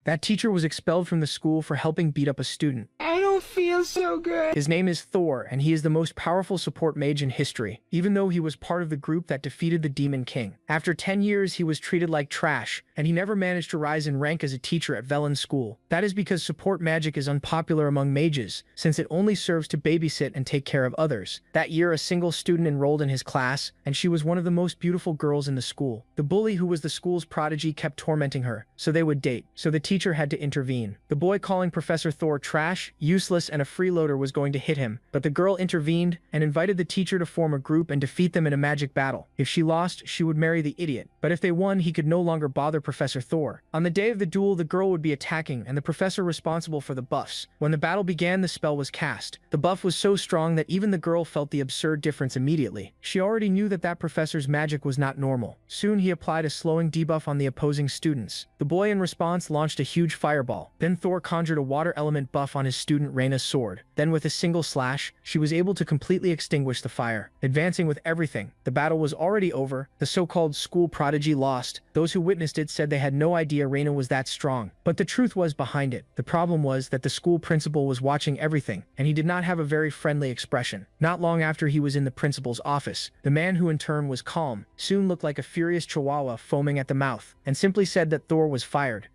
That teacher was expelled from the school for helping beat up a student. I don't feel so good. His name is Thor, and he is the most powerful support mage in history, even though he was part of the group that defeated the Demon King. After 10 years, he was treated like trash, and he never managed to rise in rank as a teacher at Velen's school. That is because support magic is unpopular among mages, since it only serves to babysit and take care of others. That year, a single student enrolled in his class, and she was one of the most beautiful girls in the school. The bully, who was the school's prodigy, kept tormenting her, so they would date. So the teacher had to intervene. The boy, calling Professor Thor trash, useless, and a freeloader, was going to hit him, but the girl intervened and invited the teacher to form a group and defeat them in a magic battle. If she lost, she would marry the idiot, but if they won, he could no longer bother Professor Thor. On the day of the duel, the girl would be attacking and the professor responsible for the buffs. When the battle began, the spell was cast. The buff was so strong that even the girl felt the absurd difference immediately. She already knew that professor's magic was not normal. Soon he applied a slowing debuff on the opposing students. The boy in response launched a huge fireball. Then Thor conjured a water element buff on his student Reyna's sword. Then with a single slash, she was able to completely extinguish the fire. Advancing with everything, the battle was already over. The so-called school prodigy lost. Those who witnessed it said they had no idea Reyna was that strong. But the truth was behind it. The problem was that the school principal was watching everything, and he did not have a very friendly expression. Not long after he was in the principal's office, the man, who in turn was calm, soon looked like a furious chihuahua foaming at the mouth, and simply said that Thor was fired.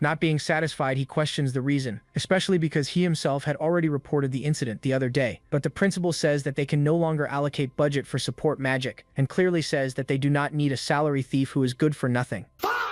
Not being satisfied, he questions the reason, especially because he himself had already reported the incident the other day. But the principal says that they can no longer allocate budget for support magic, and clearly says that they do not need a salary thief who is good for nothing.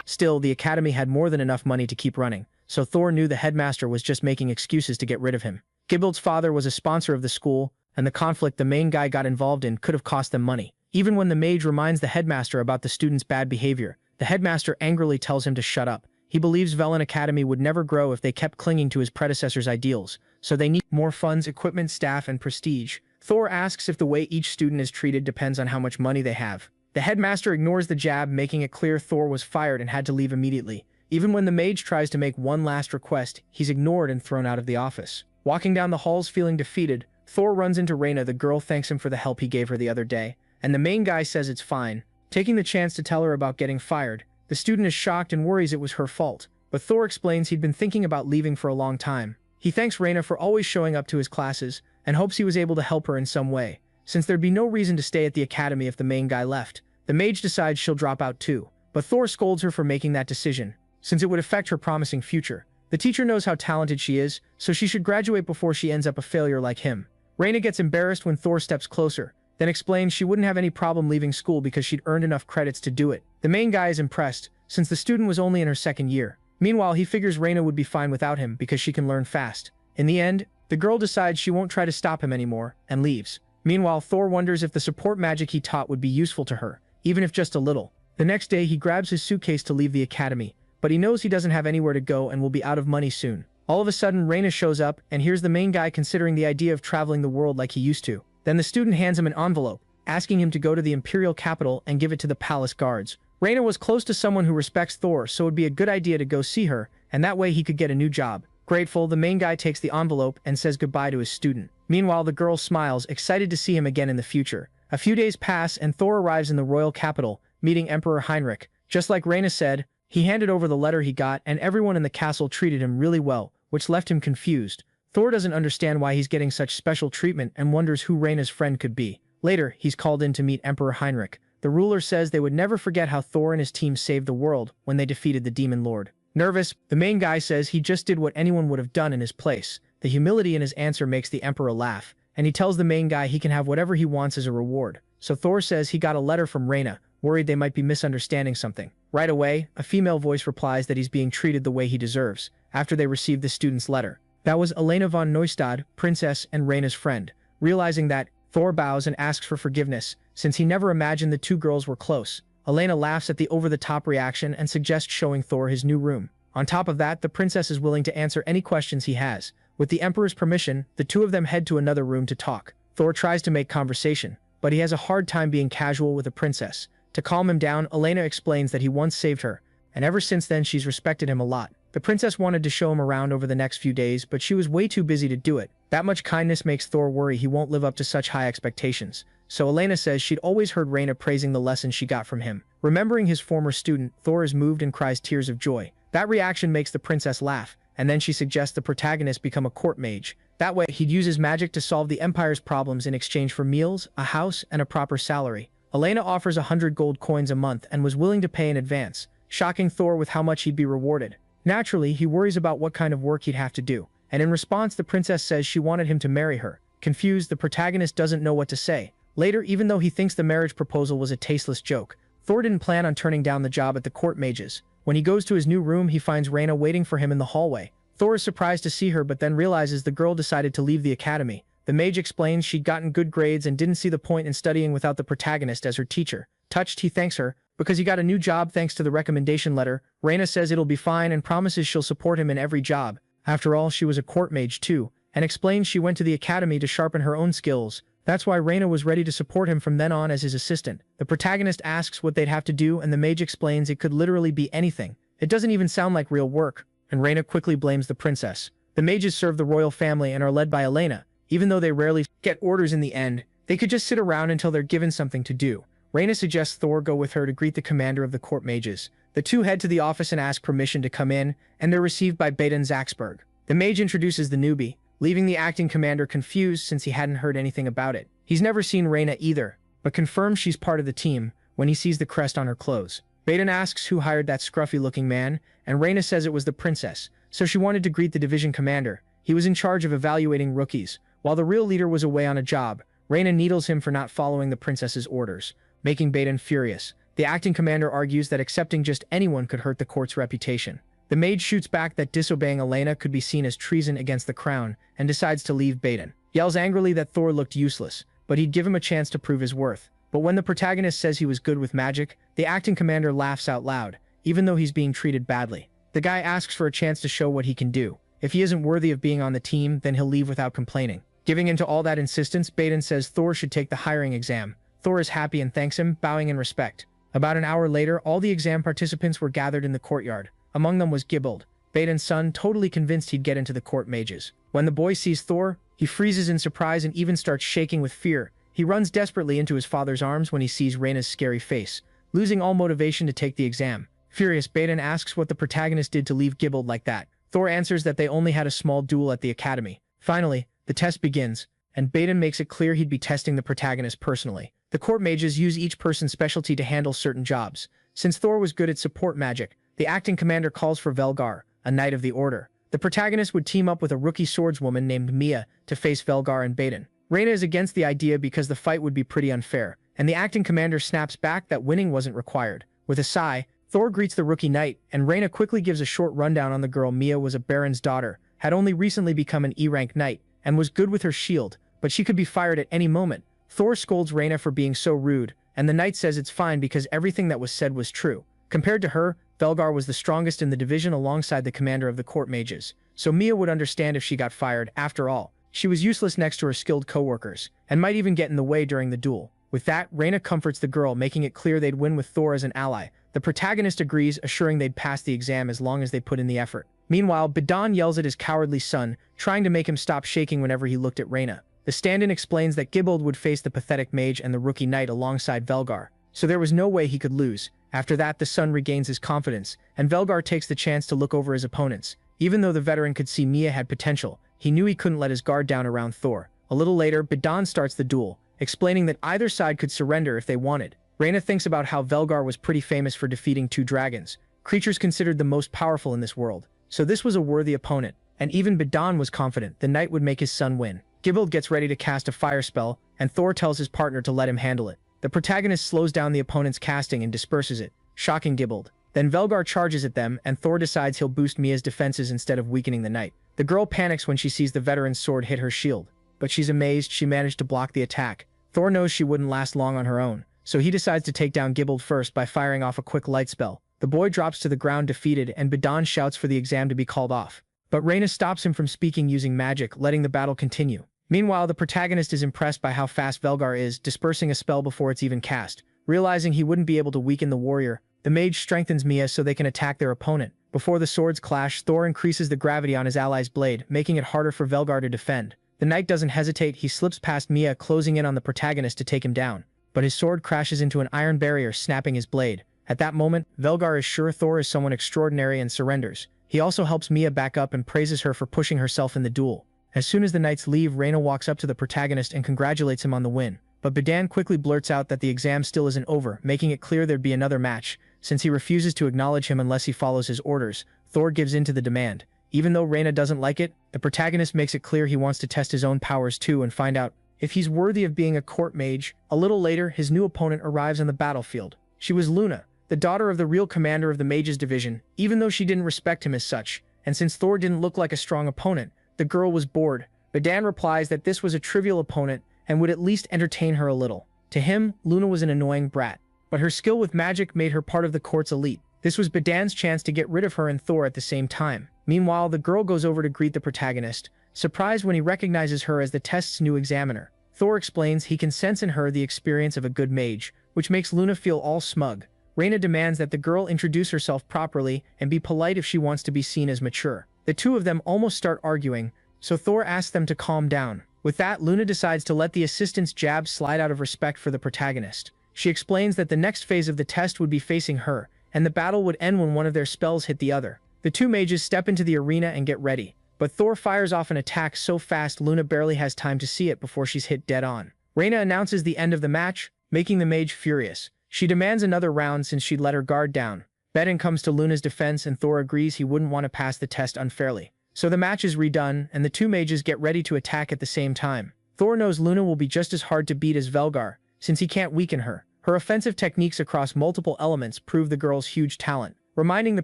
Still, the academy had more than enough money to keep running, so Thor knew the headmaster was just making excuses to get rid of him. Gibbald's father was a sponsor of the school, and the conflict the main guy got involved in could have cost them money. Even when the mage reminds the headmaster about the student's bad behavior, the headmaster angrily tells him to shut up. He believes Velen Academy would never grow if they kept clinging to his predecessor's ideals, so they need more funds, equipment, staff, and prestige. Thor asks if the way each student is treated depends on how much money they have. The headmaster ignores the jab, making it clear Thor was fired and had to leave immediately. Even when the mage tries to make one last request, he's ignored and thrown out of the office. Walking down the halls feeling defeated, Thor runs into Reyna. The girl thanks him for the help he gave her the other day, and the main guy says it's fine, taking the chance to tell her about getting fired. The student is shocked and worries it was her fault, but Thor explains he'd been thinking about leaving for a long time. He thanks Reyna for always showing up to his classes, and hopes he was able to help her in some way, since there'd be no reason to stay at the academy if the main guy left. The mage decides she'll drop out too, but Thor scolds her for making that decision, since it would affect her promising future. The teacher knows how talented she is, so she should graduate before she ends up a failure like him. Reyna gets embarrassed when Thor steps closer, then explains she wouldn't have any problem leaving school because she'd earned enough credits to do it. The main guy is impressed, since the student was only in her second year. Meanwhile, he figures Reyna would be fine without him because she can learn fast. In the end, the girl decides she won't try to stop him anymore, and leaves. Meanwhile, Thor wonders if the support magic he taught would be useful to her, even if just a little. The next day, he grabs his suitcase to leave the academy, but he knows he doesn't have anywhere to go and will be out of money soon. All of a sudden, Reyna shows up, and here's the main guy considering the idea of traveling the world like he used to. Then the student hands him an envelope, asking him to go to the imperial capital and give it to the palace guards. Reyna was close to someone who respects Thor, so it would be a good idea to go see her, and that way he could get a new job. Grateful, the main guy takes the envelope and says goodbye to his student. Meanwhile, the girl smiles, excited to see him again in the future. A few days pass, and Thor arrives in the royal capital, meeting Emperor Heinrich. Just like Reyna said, he handed over the letter he got, and everyone in the castle treated him really well, which left him confused. Thor doesn't understand why he's getting such special treatment and wonders who Reyna's friend could be. Later, he's called in to meet Emperor Heinrich. The ruler says they would never forget how Thor and his team saved the world when they defeated the Demon Lord. Nervous, the main guy says he just did what anyone would have done in his place. The humility in his answer makes the Emperor laugh, and he tells the main guy he can have whatever he wants as a reward. So Thor says he got a letter from Reyna, worried they might be misunderstanding something. Right away, a female voice replies that he's being treated the way he deserves, after they received the student's letter. That was Elena von Neustadt, princess and Reyna's friend. Realizing that, Thor bows and asks for forgiveness, since he never imagined the two girls were close. Elena laughs at the over-the-top reaction and suggests showing Thor his new room. On top of that, the princess is willing to answer any questions he has. With the Emperor's permission, the two of them head to another room to talk. Thor tries to make conversation, but he has a hard time being casual with a princess. To calm him down, Elena explains that he once saved her, and ever since then she's respected him a lot. The princess wanted to show him around over the next few days, but she was way too busy to do it. That much kindness makes Thor worry he won't live up to such high expectations. So Elena says she'd always heard Reyna praising the lesson she got from him. Remembering his former student, Thor is moved and cries tears of joy. That reaction makes the princess laugh, and then she suggests the protagonist become a court mage. That way, he'd use his magic to solve the Empire's problems in exchange for meals, a house, and a proper salary. Elena offers 100 gold coins a month and was willing to pay in advance, shocking Thor with how much he'd be rewarded. Naturally, he worries about what kind of work he'd have to do, and in response the princess says she wanted him to marry her. Confused, the protagonist doesn't know what to say. Later, even though he thinks the marriage proposal was a tasteless joke, Thor didn't plan on turning down the job at the court mages. When he goes to his new room, he finds Reyna waiting for him in the hallway. Thor is surprised to see her but then realizes the girl decided to leave the academy. The mage explains she'd gotten good grades and didn't see the point in studying without the protagonist as her teacher. Touched, he thanks her because he got a new job thanks to the recommendation letter. Reyna says it'll be fine and promises she'll support him in every job. After all, she was a court mage too, and explains she went to the academy to sharpen her own skills. That's why Reyna was ready to support him from then on as his assistant. The protagonist asks what they'd have to do and the mage explains it could literally be anything. It doesn't even sound like real work, and Reyna quickly blames the princess. The mages serve the royal family and are led by Elena. Even though they rarely get orders in the end, they could just sit around until they're given something to do. Reyna suggests Thor go with her to greet the commander of the court mages. The two head to the office and ask permission to come in, and they're received by Baden Zaxberg. The mage introduces the newbie, leaving the acting commander confused since he hadn't heard anything about it. He's never seen Reyna either, but confirms she's part of the team when he sees the crest on her clothes. Baden asks who hired that scruffy-looking man, and Reyna says it was the princess, so she wanted to greet the division commander. He was in charge of evaluating rookies. While the real leader was away on a job, Reyna needles him for not following the princess's orders, making Baden furious. The acting commander argues that accepting just anyone could hurt the court's reputation. The mage shoots back that disobeying Elena could be seen as treason against the crown and decides to leave Baden. Yells angrily that Thor looked useless, but he'd give him a chance to prove his worth. But when the protagonist says he was good with magic, the acting commander laughs out loud, even though he's being treated badly. The guy asks for a chance to show what he can do. If he isn't worthy of being on the team, then he'll leave without complaining. Giving into all that insistence, Baden says Thor should take the hiring exam. Thor is happy and thanks him, bowing in respect. About an hour later, all the exam participants were gathered in the courtyard. Among them was Expelled, Baden's son, totally convinced he'd get into the court mages. When the boy sees Thor, he freezes in surprise and even starts shaking with fear. He runs desperately into his father's arms when he sees Reyna's scary face, losing all motivation to take the exam. Furious, Baden asks what the protagonist did to leave Expelled like that. Thor answers that they only had a small duel at the academy. Finally, the test begins, and Baden makes it clear he'd be testing the protagonist personally. The court mages use each person's specialty to handle certain jobs. Since Thor was good at support magic, the acting commander calls for Velgar, a knight of the order. The protagonist would team up with a rookie swordswoman named Mia to face Velgar and Baden. Reyna is against the idea because the fight would be pretty unfair, and the acting commander snaps back that winning wasn't required. With a sigh, Thor greets the rookie knight, and Reyna quickly gives a short rundown on the girl. Mia was a baron's daughter, had only recently become an E-rank knight, and was good with her shield, but she could be fired at any moment. Thor scolds Reyna for being so rude, and the knight says it's fine because everything that was said was true. Compared to her, Velgar was the strongest in the division alongside the commander of the court mages, so Mia would understand if she got fired. After all, she was useless next to her skilled co-workers, and might even get in the way during the duel. With that, Reyna comforts the girl, making it clear they'd win with Thor as an ally. The protagonist agrees, assuring they'd pass the exam as long as they put in the effort. Meanwhile, Baden yells at his cowardly son, trying to make him stop shaking whenever he looked at Reyna. The stand-in explains that Expelled would face the pathetic mage and the rookie knight alongside Velgar, so there was no way he could lose. After that, the son regains his confidence, and Velgar takes the chance to look over his opponents. Even though the veteran could see Mia had potential, he knew he couldn't let his guard down around Thor. A little later, Baden starts the duel, explaining that either side could surrender if they wanted. Reyna thinks about how Velgar was pretty famous for defeating 2 dragons, creatures considered the most powerful in this world, so this was a worthy opponent, and even Baden was confident the knight would make his son win. Expelled gets ready to cast a fire spell, and Thor tells his partner to let him handle it. The protagonist slows down the opponent's casting and disperses it, shocking Expelled. Then Velgar charges at them, and Thor decides he'll boost Mia's defenses instead of weakening the knight. The girl panics when she sees the veteran's sword hit her shield, but she's amazed she managed to block the attack. Thor knows she wouldn't last long on her own, so he decides to take down Expelled first by firing off a quick light spell. The boy drops to the ground defeated, and Baden shouts for the exam to be called off. But Reyna stops him from speaking using magic, letting the battle continue. Meanwhile, the protagonist is impressed by how fast Velgar is, dispersing a spell before it's even cast. Realizing he wouldn't be able to weaken the warrior, the mage strengthens Mia so they can attack their opponent. Before the swords clash, Thor increases the gravity on his ally's blade, making it harder for Velgar to defend. The knight doesn't hesitate, he slips past Mia, closing in on the protagonist to take him down. But his sword crashes into an iron barrier, snapping his blade. At that moment, Velgar is sure Thor is someone extraordinary and surrenders. He also helps Mia back up and praises her for pushing herself in the duel. As soon as the knights leave, Reyna walks up to the protagonist and congratulates him on the win. But Bedan quickly blurts out that the exam still isn't over, making it clear there'd be another match. Since he refuses to acknowledge him unless he follows his orders, Thor gives in to the demand. Even though Reyna doesn't like it, the protagonist makes it clear he wants to test his own powers too and find out if he's worthy of being a court mage. A little later, his new opponent arrives on the battlefield. She was Luna, the daughter of the real commander of the Mages division, even though she didn't respect him as such. And since Thor didn't look like a strong opponent, the girl was bored. Bedan replies that this was a trivial opponent and would at least entertain her a little. To him, Luna was an annoying brat, but her skill with magic made her part of the court's elite. This was Bedan's chance to get rid of her and Thor at the same time. Meanwhile, the girl goes over to greet the protagonist, surprised when he recognizes her as the test's new examiner. Thor explains he can sense in her the experience of a good mage, which makes Luna feel all smug. Reyna demands that the girl introduce herself properly and be polite if she wants to be seen as mature. The two of them almost start arguing, so Thor asks them to calm down. With that, Luna decides to let the assistant's jab slide out of respect for the protagonist. She explains that the next phase of the test would be facing her, and the battle would end when one of their spells hit the other. The two mages step into the arena and get ready, but Thor fires off an attack so fast Luna barely has time to see it before she's hit dead on. Reyna announces the end of the match, making the mage furious. She demands another round since she'd let her guard down. Bedan comes to Luna's defense and Thor agrees he wouldn't want to pass the test unfairly. So the match is redone, and the two mages get ready to attack at the same time. Thor knows Luna will be just as hard to beat as Velgar, since he can't weaken her. Her offensive techniques across multiple elements prove the girl's huge talent, reminding the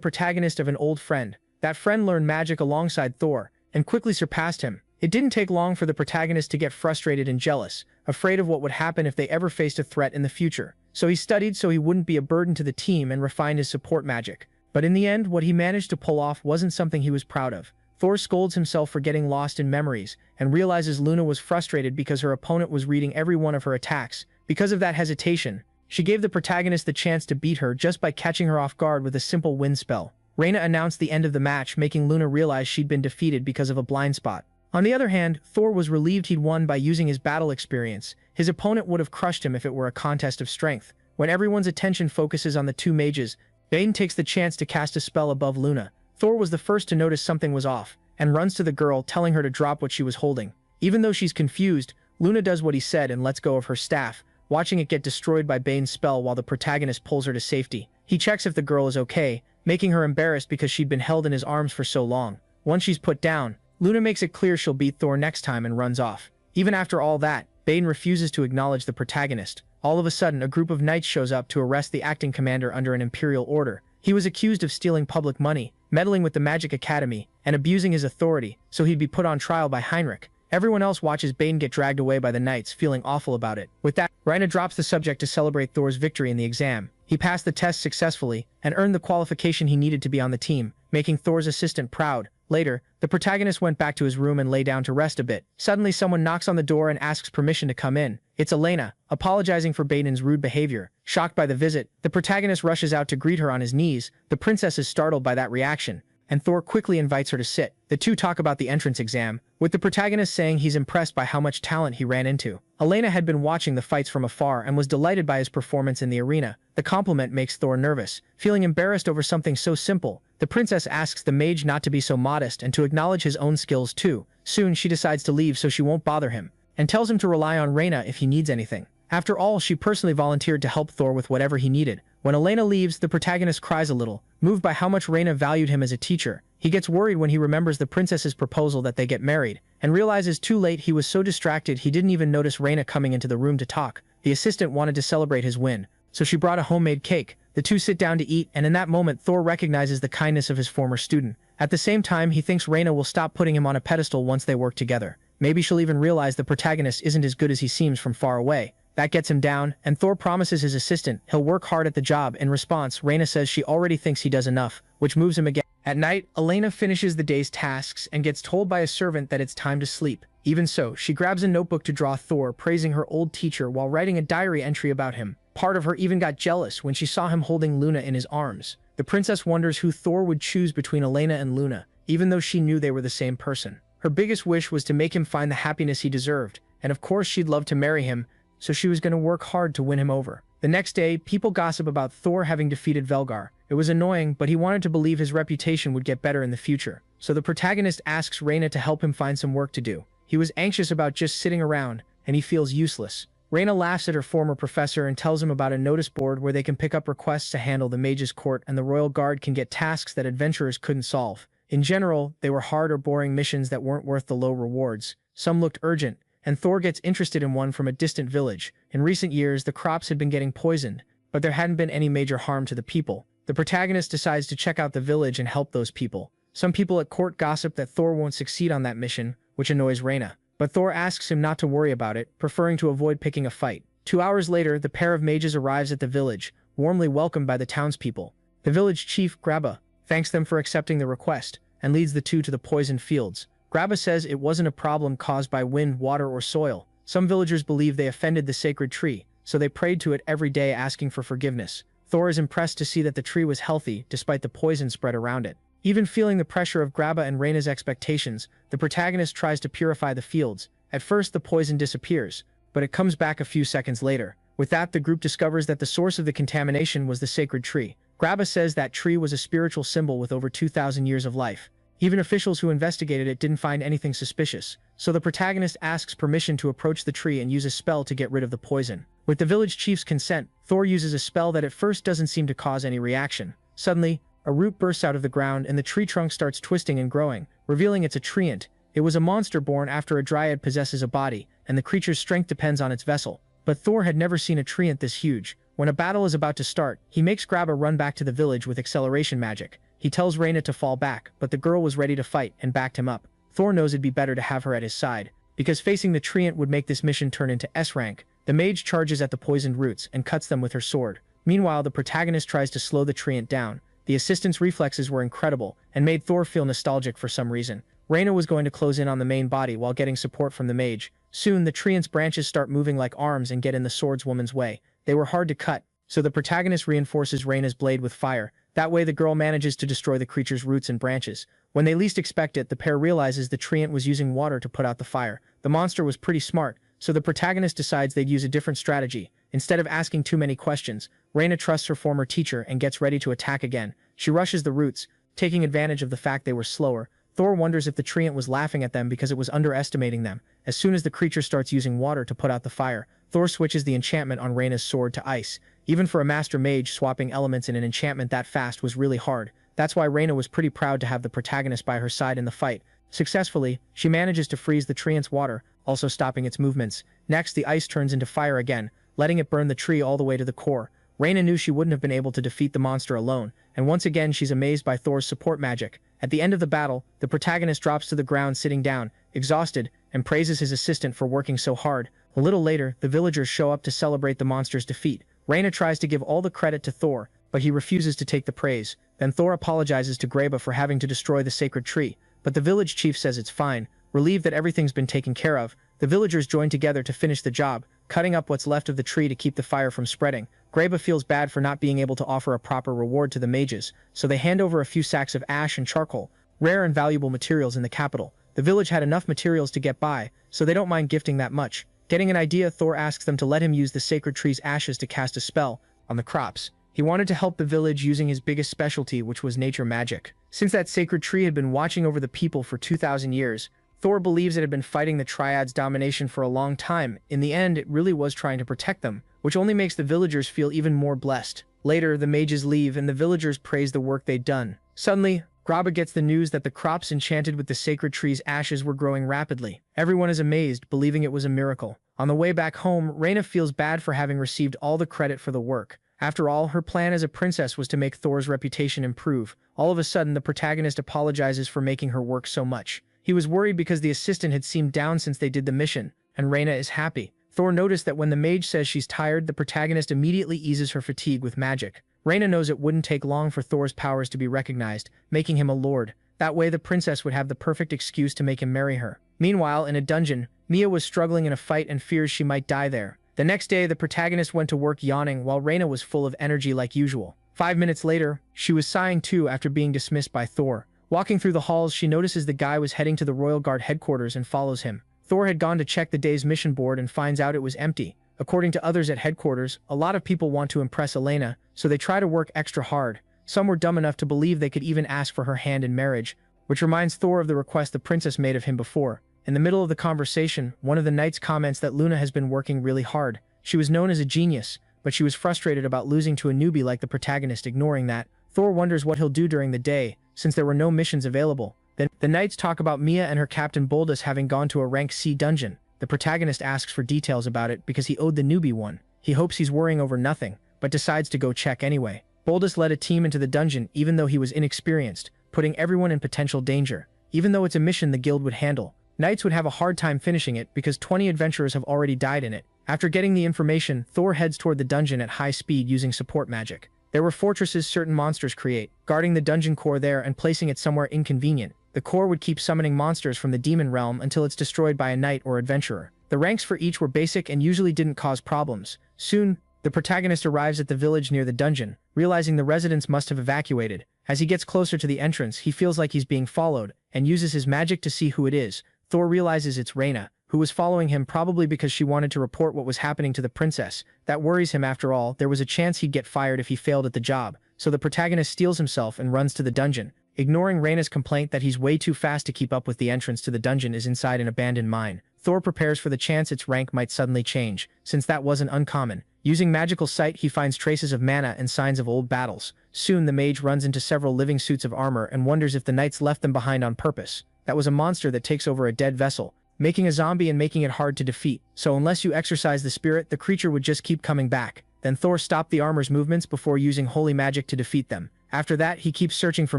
protagonist of an old friend. That friend learned magic alongside Thor, and quickly surpassed him. It didn't take long for the protagonist to get frustrated and jealous, afraid of what would happen if they ever faced a threat in the future. So he studied so he wouldn't be a burden to the team and refined his support magic. But in the end, what he managed to pull off wasn't something he was proud of. Thor scolds himself for getting lost in memories, and realizes Luna was frustrated because her opponent was reading every one of her attacks. Because of that hesitation, she gave the protagonist the chance to beat her just by catching her off guard with a simple wind spell. Reyna announced the end of the match, making Luna realize she'd been defeated because of a blind spot. On the other hand, Thor was relieved he'd won by using his battle experience. His opponent would have crushed him if it were a contest of strength. When everyone's attention focuses on the two mages, Bane takes the chance to cast a spell above Luna. Thor was the first to notice something was off, and runs to the girl, telling her to drop what she was holding. Even though she's confused, Luna does what he said and lets go of her staff, watching it get destroyed by Bane's spell while the protagonist pulls her to safety. He checks if the girl is okay, making her embarrassed because she'd been held in his arms for so long. Once she's put down, Luna makes it clear she'll beat Thor next time and runs off. Even after all that, Bane refuses to acknowledge the protagonist. All of a sudden, a group of knights shows up to arrest the acting commander under an imperial order. He was accused of stealing public money, meddling with the Magic Academy, and abusing his authority, so he'd be put on trial by Heinrich. Everyone else watches Bane get dragged away by the knights, feeling awful about it. With that, Reyna drops the subject to celebrate Thor's victory in the exam. He passed the test successfully, and earned the qualification he needed to be on the team, making Thor's assistant proud. Later, the protagonist went back to his room and lay down to rest a bit. Suddenly, someone knocks on the door and asks permission to come in. It's Elena, apologizing for Baden's rude behavior. Shocked by the visit, the protagonist rushes out to greet her on his knees. The princess is startled by that reaction, and Thor quickly invites her to sit. The two talk about the entrance exam, with the protagonist saying he's impressed by how much talent he ran into. Elena had been watching the fights from afar and was delighted by his performance in the arena. The compliment makes Thor nervous, feeling embarrassed over something so simple. The princess asks the mage not to be so modest and to acknowledge his own skills too. Soon she decides to leave so she won't bother him, and tells him to rely on Reyna if he needs anything. After all, she personally volunteered to help Thor with whatever he needed. When Elena leaves, the protagonist cries a little, moved by how much Reyna valued him as a teacher. He gets worried when he remembers the princess's proposal that they get married, and realizes too late he was so distracted he didn't even notice Reyna coming into the room to talk. The assistant wanted to celebrate his win, so she brought a homemade cake. The two sit down to eat, and in that moment Thor recognizes the kindness of his former student. At the same time, he thinks Reyna will stop putting him on a pedestal once they work together. Maybe she'll even realize the protagonist isn't as good as he seems from far away. That gets him down, and Thor promises his assistant he'll work hard at the job. In response, Reyna says she already thinks he does enough, which moves him again. At night, Elena finishes the day's tasks and gets told by a servant that it's time to sleep. Even so, she grabs a notebook to draw Thor praising her old teacher while writing a diary entry about him. Part of her even got jealous when she saw him holding Luna in his arms. The princess wonders who Thor would choose between Elena and Luna, even though she knew they were the same person. Her biggest wish was to make him find the happiness he deserved, and of course she'd love to marry him, so she was going to work hard to win him over. The next day, people gossip about Thor having defeated Velgar. It was annoying, but he wanted to believe his reputation would get better in the future. So the protagonist asks Reina to help him find some work to do. He was anxious about just sitting around, and he feels useless. Reina laughs at her former professor and tells him about a notice board where they can pick up requests to handle the Mage's court, and the Royal Guard can get tasks that adventurers couldn't solve. In general, they were hard or boring missions that weren't worth the low rewards. Some looked urgent, and Thor gets interested in one from a distant village. In recent years, the crops had been getting poisoned, but there hadn't been any major harm to the people. The protagonist decides to check out the village and help those people. Some people at court gossip that Thor won't succeed on that mission, which annoys Reina. But Thor asks him not to worry about it, preferring to avoid picking a fight. 2 hours later, the pair of mages arrives at the village, warmly welcomed by the townspeople. The village chief, Graba, thanks them for accepting the request, and leads the two to the poisoned fields. Graba says it wasn't a problem caused by wind, water, or soil. Some villagers believe they offended the sacred tree, so they prayed to it every day asking for forgiveness. Thor is impressed to see that the tree was healthy despite the poison spread around it. Even feeling the pressure of Graba and Reina's expectations, the protagonist tries to purify the fields. At first, the poison disappears, but it comes back a few seconds later. With that, the group discovers that the source of the contamination was the sacred tree. Graba says that tree was a spiritual symbol with over 2,000 years of life. Even officials who investigated it didn't find anything suspicious, so the protagonist asks permission to approach the tree and use a spell to get rid of the poison. With the village chief's consent, Thor uses a spell that at first doesn't seem to cause any reaction. Suddenly, a root bursts out of the ground and the tree trunk starts twisting and growing, revealing it's a treant. It was a monster born after a dryad possesses a body, and the creature's strength depends on its vessel. But Thor had never seen a treant this huge. When a battle is about to start, he makes Graba run back to the village with acceleration magic. He tells Reina to fall back, but the girl was ready to fight and backed him up. Thor knows it'd be better to have her at his side, because facing the treant would make this mission turn into S rank. The mage charges at the poisoned roots and cuts them with her sword. Meanwhile, the protagonist tries to slow the treant down. The assistant's reflexes were incredible and made Thor feel nostalgic for some reason. Reina was going to close in on the main body while getting support from the mage. Soon, the treant's branches start moving like arms and get in the swordswoman's way. They were hard to cut, so the protagonist reinforces Reina's blade with fire. That way, the girl manages to destroy the creature's roots and branches. When they least expect it, the pair realizes the treant was using water to put out the fire. The monster was pretty smart, so the protagonist decides they'd use a different strategy. Instead of asking too many questions, Reina trusts her former teacher and gets ready to attack again. She rushes the roots, taking advantage of the fact they were slower. Thor wonders if the treant was laughing at them because it was underestimating them. As soon as the creature starts using water to put out the fire, Thor switches the enchantment on Reina's sword to ice. Even for a master mage, swapping elements in an enchantment that fast was really hard. That's why Reina was pretty proud to have the protagonist by her side in the fight. Successfully, she manages to freeze the treant's water, also stopping its movements. Next, the ice turns into fire again, letting it burn the tree all the way to the core. Reina knew she wouldn't have been able to defeat the monster alone, and once again she's amazed by Thor's support magic. At the end of the battle, the protagonist drops to the ground sitting down, exhausted, and praises his assistant for working so hard. A little later, the villagers show up to celebrate the monster's defeat. Reina tries to give all the credit to Thor, but he refuses to take the praise. Then Thor apologizes to Graba for having to destroy the sacred tree, but the village chief says it's fine. Relieved that everything's been taken care of, the villagers join together to finish the job, cutting up what's left of the tree to keep the fire from spreading. Graba feels bad for not being able to offer a proper reward to the mages, so they hand over a few sacks of ash and charcoal, rare and valuable materials in the capital. The village had enough materials to get by, so they don't mind gifting that much. Getting an idea, Thor asks them to let him use the sacred tree's ashes to cast a spell on the crops. He wanted to help the village using his biggest specialty, which was nature magic. Since that sacred tree had been watching over the people for 2,000 years, Thor believes it had been fighting the Triad's domination for a long time. In the end, it really was trying to protect them, which only makes the villagers feel even more blessed. Later, the mages leave and the villagers praise the work they'd done. Suddenly, Graba gets the news that the crops enchanted with the sacred tree's ashes were growing rapidly. Everyone is amazed, believing it was a miracle. On the way back home, Reina feels bad for having received all the credit for the work. After all, her plan as a princess was to make Thor's reputation improve. All of a sudden, the protagonist apologizes for making her work so much. He was worried because the assistant had seemed down since they did the mission, and Reina is happy. Thor noticed that when the mage says she's tired, the protagonist immediately eases her fatigue with magic. Reina knows it wouldn't take long for Thor's powers to be recognized, making him a lord. That way the princess would have the perfect excuse to make him marry her. Meanwhile, in a dungeon, Mia was struggling in a fight and fears she might die there. The next day, the protagonist went to work yawning while Reina was full of energy like usual. 5 minutes later, she was sighing too after being dismissed by Thor. Walking through the halls, she notices the guy was heading to the Royal Guard headquarters and follows him. Thor had gone to check the day's mission board and finds out it was empty. According to others at headquarters, a lot of people want to impress Elena, so they try to work extra hard. Some were dumb enough to believe they could even ask for her hand in marriage, which reminds Thor of the request the princess made of him before. In the middle of the conversation, one of the knights comments that Luna has been working really hard. She was known as a genius, but she was frustrated about losing to a newbie like the protagonist. Ignoring that, Thor wonders what he'll do during the day, since there were no missions available. Then, the knights talk about Mia and her captain Boldus having gone to a rank C dungeon. The protagonist asks for details about it because he owed the newbie one. He hopes he's worrying over nothing, but decides to go check anyway. Boldus led a team into the dungeon even though he was inexperienced, putting everyone in potential danger. Even though it's a mission the guild would handle, knights would have a hard time finishing it because 20 adventurers have already died in it. After getting the information, Thor heads toward the dungeon at high speed using support magic. There were fortresses certain monsters create, guarding the dungeon core there and placing it somewhere inconvenient. The core would keep summoning monsters from the demon realm until it's destroyed by a knight or adventurer. The ranks for each were basic and usually didn't cause problems. Soon, the protagonist arrives at the village near the dungeon, realizing the residents must have evacuated. As he gets closer to the entrance, he feels like he's being followed, and uses his magic to see who it is. Thor realizes it's Reyna, who was following him probably because she wanted to report what was happening to the princess. That worries him. After all, there was a chance he'd get fired if he failed at the job, so the protagonist steals himself and runs to the dungeon. Ignoring Reyna's complaint that he's way too fast to keep up with, the entrance to the dungeon is inside an abandoned mine. Thor prepares for the chance its rank might suddenly change, since that wasn't uncommon. Using magical sight, he finds traces of mana and signs of old battles. Soon the mage runs into several living suits of armor and wonders if the knights left them behind on purpose. That was a monster that takes over a dead vessel, making a zombie and making it hard to defeat. So unless you exorcise the spirit, the creature would just keep coming back. Then Thor stopped the armor's movements before using holy magic to defeat them. After that, he keeps searching for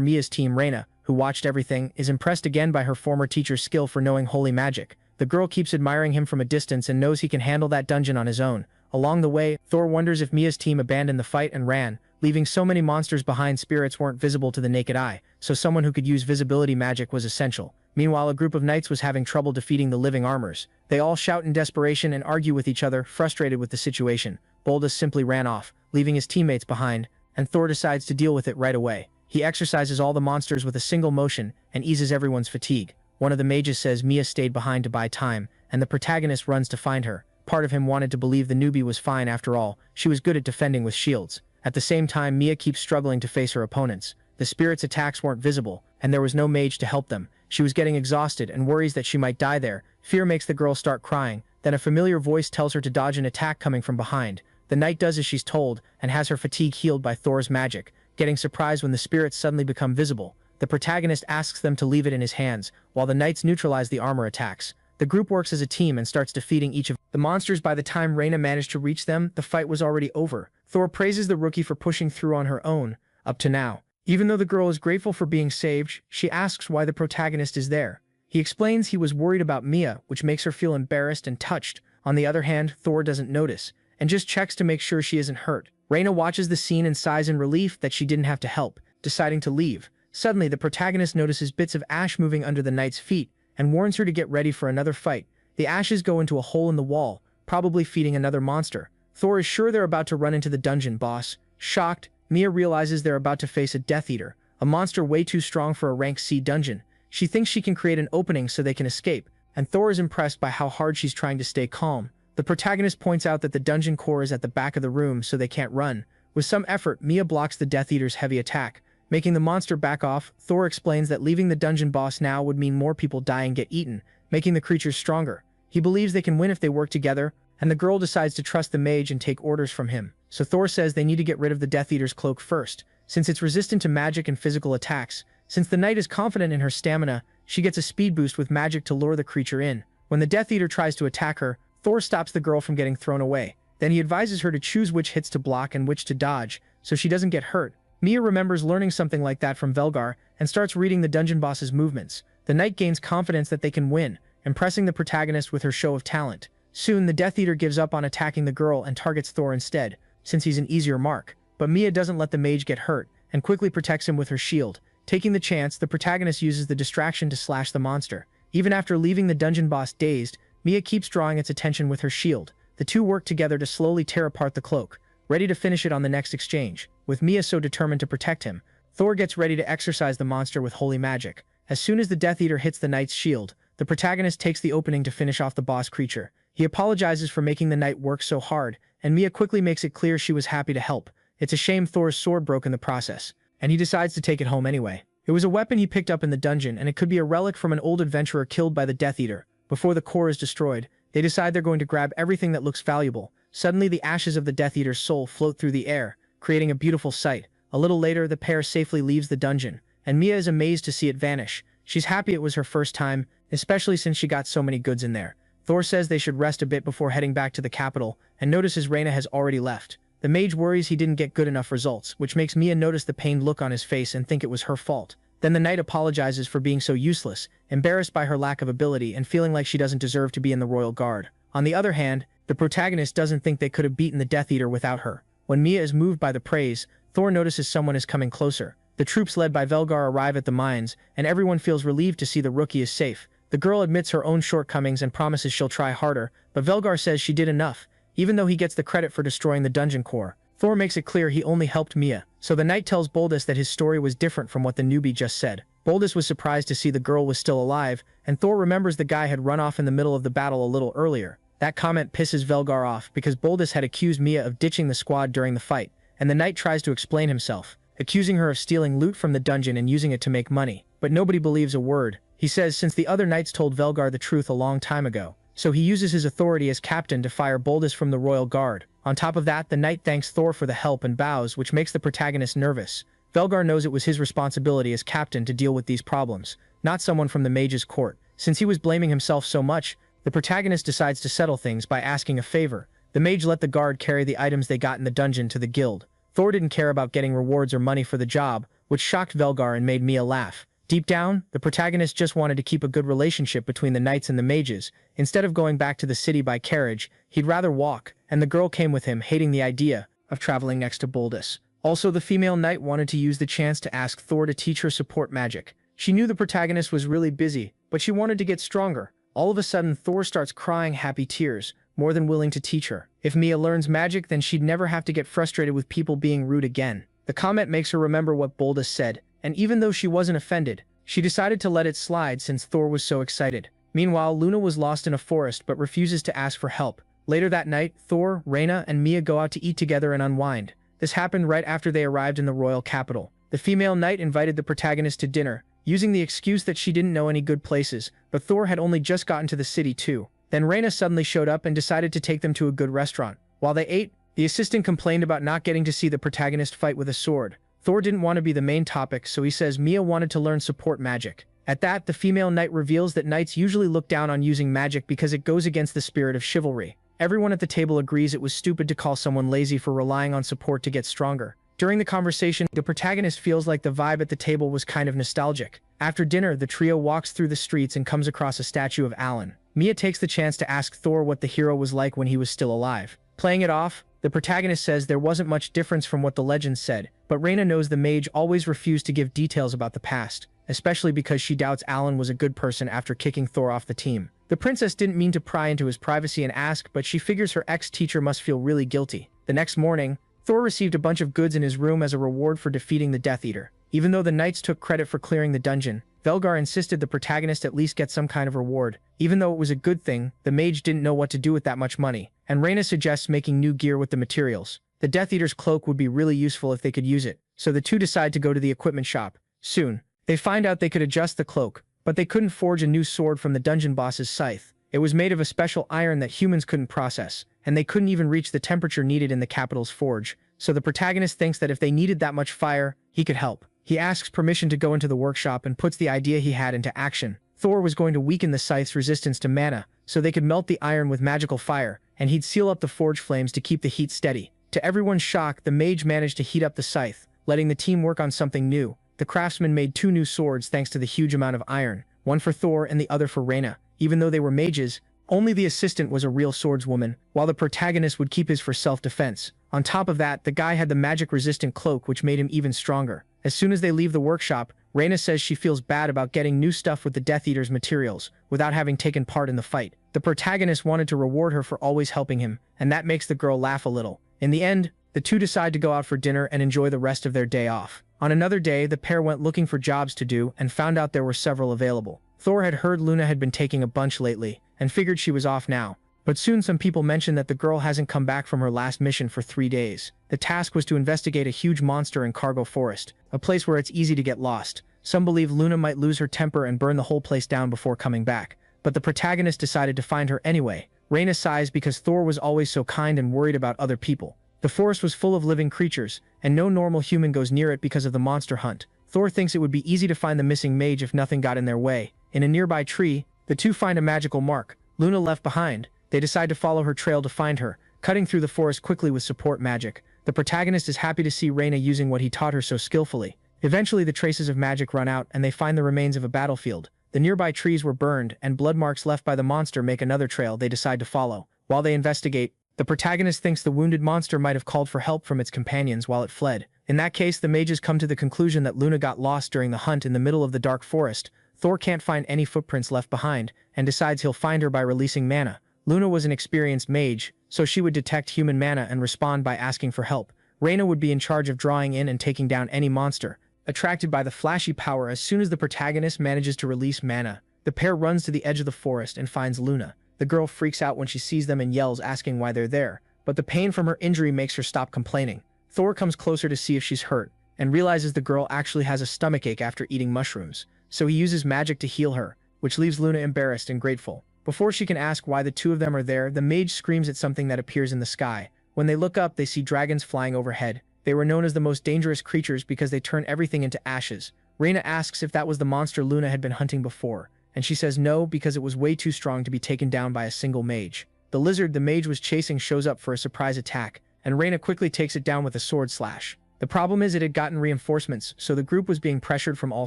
Mia's team. Reyna, who watched everything, is impressed again by her former teacher's skill for knowing holy magic. The girl keeps admiring him from a distance and knows he can handle that dungeon on his own. Along the way, Thor wonders if Mia's team abandoned the fight and ran, leaving so many monsters behind. Spirits weren't visible to the naked eye, so someone who could use visibility magic was essential. Meanwhile, a group of knights was having trouble defeating the living armors. They all shout in desperation and argue with each other, frustrated with the situation. Boldus simply ran off, leaving his teammates behind, and Thor decides to deal with it right away. He exorcises all the monsters with a single motion and eases everyone's fatigue. One of the mages says Mia stayed behind to buy time, and the protagonist runs to find her. Part of him wanted to believe the newbie was fine after all. She was good at defending with shields. At the same time, Mia keeps struggling to face her opponents. The spirit's attacks weren't visible, and there was no mage to help them. She was getting exhausted and worries that she might die there. Fear makes the girl start crying. Then a familiar voice tells her to dodge an attack coming from behind. The knight does as she's told, and has her fatigue healed by Thor's magic, getting surprised when the spirits suddenly become visible. The protagonist asks them to leave it in his hands, while the knights neutralize the armor attacks. The group works as a team and starts defeating each of the monsters. By the time Reyna managed to reach them, the fight was already over. Thor praises the rookie for pushing through on her own, up to now. Even though the girl is grateful for being saved, she asks why the protagonist is there. He explains he was worried about Mia, which makes her feel embarrassed and touched. On the other hand, Thor doesn't notice, and just checks to make sure she isn't hurt. Reyna watches the scene and sighs in relief that she didn't have to help, deciding to leave. Suddenly, the protagonist notices bits of ash moving under the knight's feet, and warns her to get ready for another fight. The ashes go into a hole in the wall, probably feeding another monster. Thor is sure they're about to run into the dungeon boss. Shocked, Mia realizes they're about to face a Death Eater, a monster way too strong for a rank C dungeon. She thinks she can create an opening so they can escape, and Thor is impressed by how hard she's trying to stay calm. The protagonist points out that the dungeon core is at the back of the room so they can't run. With some effort, Mia blocks the Death Eater's heavy attack, making the monster back off. Thor explains that leaving the dungeon boss now would mean more people die and get eaten, making the creatures stronger. He believes they can win if they work together, and the girl decides to trust the mage and take orders from him. So Thor says they need to get rid of the Death Eater's cloak first, since it's resistant to magic and physical attacks. Since the knight is confident in her stamina, she gets a speed boost with magic to lure the creature in. When the Death Eater tries to attack her, Thor stops the girl from getting thrown away. Then he advises her to choose which hits to block and which to dodge, so she doesn't get hurt. Mia remembers learning something like that from Velgar, and starts reading the dungeon boss's movements. The knight gains confidence that they can win, impressing the protagonist with her show of talent. Soon, the Death Eater gives up on attacking the girl and targets Thor instead, since he's an easier mark. But Mia doesn't let the mage get hurt, and quickly protects him with her shield. Taking the chance, the protagonist uses the distraction to slash the monster. Even after leaving the dungeon boss dazed, Mia keeps drawing its attention with her shield. The two work together to slowly tear apart the cloak, ready to finish it on the next exchange. With Mia so determined to protect him, Thor gets ready to exorcise the monster with holy magic. As soon as the Death Eater hits the knight's shield, the protagonist takes the opening to finish off the boss creature. He apologizes for making the knight work so hard, and Mia quickly makes it clear she was happy to help. It's a shame Thor's sword broke in the process, and he decides to take it home anyway. It was a weapon he picked up in the dungeon, and it could be a relic from an old adventurer killed by the Death Eater. Before the core is destroyed, they decide they're going to grab everything that looks valuable. Suddenly, the ashes of the Death Eater's soul float through the air, creating a beautiful sight. A little later, the pair safely leaves the dungeon, and Mia is amazed to see it vanish. She's happy it was her first time, especially since she got so many goods in there. Thor says they should rest a bit before heading back to the capital, and notices Reyna has already left. The mage worries he didn't get good enough results, which makes Mia notice the pained look on his face and think it was her fault. Then the knight apologizes for being so useless, embarrassed by her lack of ability and feeling like she doesn't deserve to be in the royal guard. On the other hand, the protagonist doesn't think they could have beaten the Death Eater without her. When Mia is moved by the praise, Thor notices someone is coming closer. The troops led by Velgar arrive at the mines, and everyone feels relieved to see the rookie is safe. The girl admits her own shortcomings and promises she'll try harder, but Velgar says she did enough, even though he gets the credit for destroying the dungeon core. Thor makes it clear he only helped Mia, so the knight tells Boldus that his story was different from what the newbie just said. Boldus was surprised to see the girl was still alive, and Thor remembers the guy had run off in the middle of the battle a little earlier. That comment pisses Velgar off because Boldus had accused Mia of ditching the squad during the fight, and the knight tries to explain himself, accusing her of stealing loot from the dungeon and using it to make money. But nobody believes a word. He says since the other knights told Velgar the truth a long time ago, so he uses his authority as captain to fire Boldus from the royal guard. On top of that, the knight thanks Thor for the help and bows, which makes the protagonist nervous. Velgar knows it was his responsibility as captain to deal with these problems, not someone from the mage's court. Since he was blaming himself so much, the protagonist decides to settle things by asking a favor. The mage let the guard carry the items they got in the dungeon to the guild. Thor didn't care about getting rewards or money for the job, which shocked Velgar and made Mia laugh. Deep down, the protagonist just wanted to keep a good relationship between the knights and the mages. Instead of going back to the city by carriage, he'd rather walk, and the girl came with him, hating the idea of traveling next to Boldus. Also, the female knight wanted to use the chance to ask Thor to teach her support magic. She knew the protagonist was really busy, but she wanted to get stronger. All of a sudden, Thor starts crying happy tears, more than willing to teach her. If Mia learns magic, then she'd never have to get frustrated with people being rude again. The comment makes her remember what Boldus said, and even though she wasn't offended, she decided to let it slide since Thor was so excited. Meanwhile, Luna was lost in a forest but refuses to ask for help. Later that night, Thor, Reyna, and Mia go out to eat together and unwind. This happened right after they arrived in the royal capital. The female knight invited the protagonist to dinner, using the excuse that she didn't know any good places, but Thor had only just gotten to the city too. Then Reyna suddenly showed up and decided to take them to a good restaurant. While they ate, the assistant complained about not getting to see the protagonist fight with a sword. Thor didn't want to be the main topic, so he says Mia wanted to learn support magic. At that, the female knight reveals that knights usually look down on using magic because it goes against the spirit of chivalry. Everyone at the table agrees it was stupid to call someone lazy for relying on support to get stronger. During the conversation, the protagonist feels like the vibe at the table was kind of nostalgic. After dinner, the trio walks through the streets and comes across a statue of Alan. Mia takes the chance to ask Thor what the hero was like when he was still alive. Playing it off, the protagonist says there wasn't much difference from what the legend said, but Reyna knows the mage always refused to give details about the past, especially because she doubts Alan was a good person after kicking Thor off the team. The princess didn't mean to pry into his privacy and ask, but she figures her ex-teacher must feel really guilty. The next morning, Thor received a bunch of goods in his room as a reward for defeating the Death Eater. Even though the knights took credit for clearing the dungeon, Velgar insisted the protagonist at least get some kind of reward. Even though it was a good thing, the mage didn't know what to do with that much money, and Reyna suggests making new gear with the materials. The Death Eater's cloak would be really useful if they could use it, so the two decide to go to the equipment shop. Soon, they find out they could adjust the cloak, but they couldn't forge a new sword from the dungeon boss's scythe. It was made of a special iron that humans couldn't process, and they couldn't even reach the temperature needed in the capital's forge, so the protagonist thinks that if they needed that much fire, he could help. He asks permission to go into the workshop and puts the idea he had into action. Thor was going to weaken the scythe's resistance to mana, so they could melt the iron with magical fire, and he'd seal up the forge flames to keep the heat steady. To everyone's shock, the mage managed to heat up the scythe, letting the team work on something new. The craftsman made 2 new swords thanks to the huge amount of iron, one for Thor and the other for Reyna. Even though they were mages, only the assistant was a real swordswoman, while the protagonist would keep his for self-defense. On top of that, the guy had the magic-resistant cloak, which made him even stronger. As soon as they leave the workshop, Reyna says she feels bad about getting new stuff with the Death Eater's materials, without having taken part in the fight. The protagonist wanted to reward her for always helping him, and that makes the girl laugh a little. In the end, the two decide to go out for dinner and enjoy the rest of their day off. On another day, the pair went looking for jobs to do and found out there were several available. Thor had heard Luna had been taking a bunch lately, and figured she was off now, But soon some people mention that the girl hasn't come back from her last mission for 3 days. The task was to investigate a huge monster in Cargo Forest, a place where it's easy to get lost. Some believe Luna might lose her temper and burn the whole place down before coming back. But the protagonist decided to find her anyway. Reina sighs because Thor was always so kind and worried about other people. The forest was full of living creatures, and no normal human goes near it because of the monster hunt. Thor thinks it would be easy to find the missing mage if nothing got in their way. In a nearby tree, the two find a magical mark, Luna left behind. They decide to follow her trail to find her, cutting through the forest quickly with support magic. The protagonist is happy to see Reina using what he taught her so skillfully. Eventually the traces of magic run out and they find the remains of a battlefield. The nearby trees were burned, and blood marks left by the monster make another trail they decide to follow. While they investigate, the protagonist thinks the wounded monster might have called for help from its companions while it fled. In that case, the mages come to the conclusion that Luna got lost during the hunt in the middle of the dark forest. Thor can't find any footprints left behind, and decides he'll find her by releasing mana. Luna was an experienced mage, so she would detect human mana and respond by asking for help. Reina would be in charge of drawing in and taking down any monster. Attracted by the flashy power as soon as the protagonist manages to release mana, the pair runs to the edge of the forest and finds Luna. The girl freaks out when she sees them and yells, asking why they're there, but the pain from her injury makes her stop complaining. Thor comes closer to see if she's hurt, and realizes the girl actually has a stomachache after eating mushrooms, so he uses magic to heal her, which leaves Luna embarrassed and grateful. Before she can ask why the two of them are there, the mage screams at something that appears in the sky. When they look up, they see dragons flying overhead. They were known as the most dangerous creatures because they turn everything into ashes. Reina asks if that was the monster Luna had been hunting before, and she says no because it was way too strong to be taken down by a single mage. The lizard the mage was chasing shows up for a surprise attack, and Reina quickly takes it down with a sword slash. The problem is it had gotten reinforcements, so the group was being pressured from all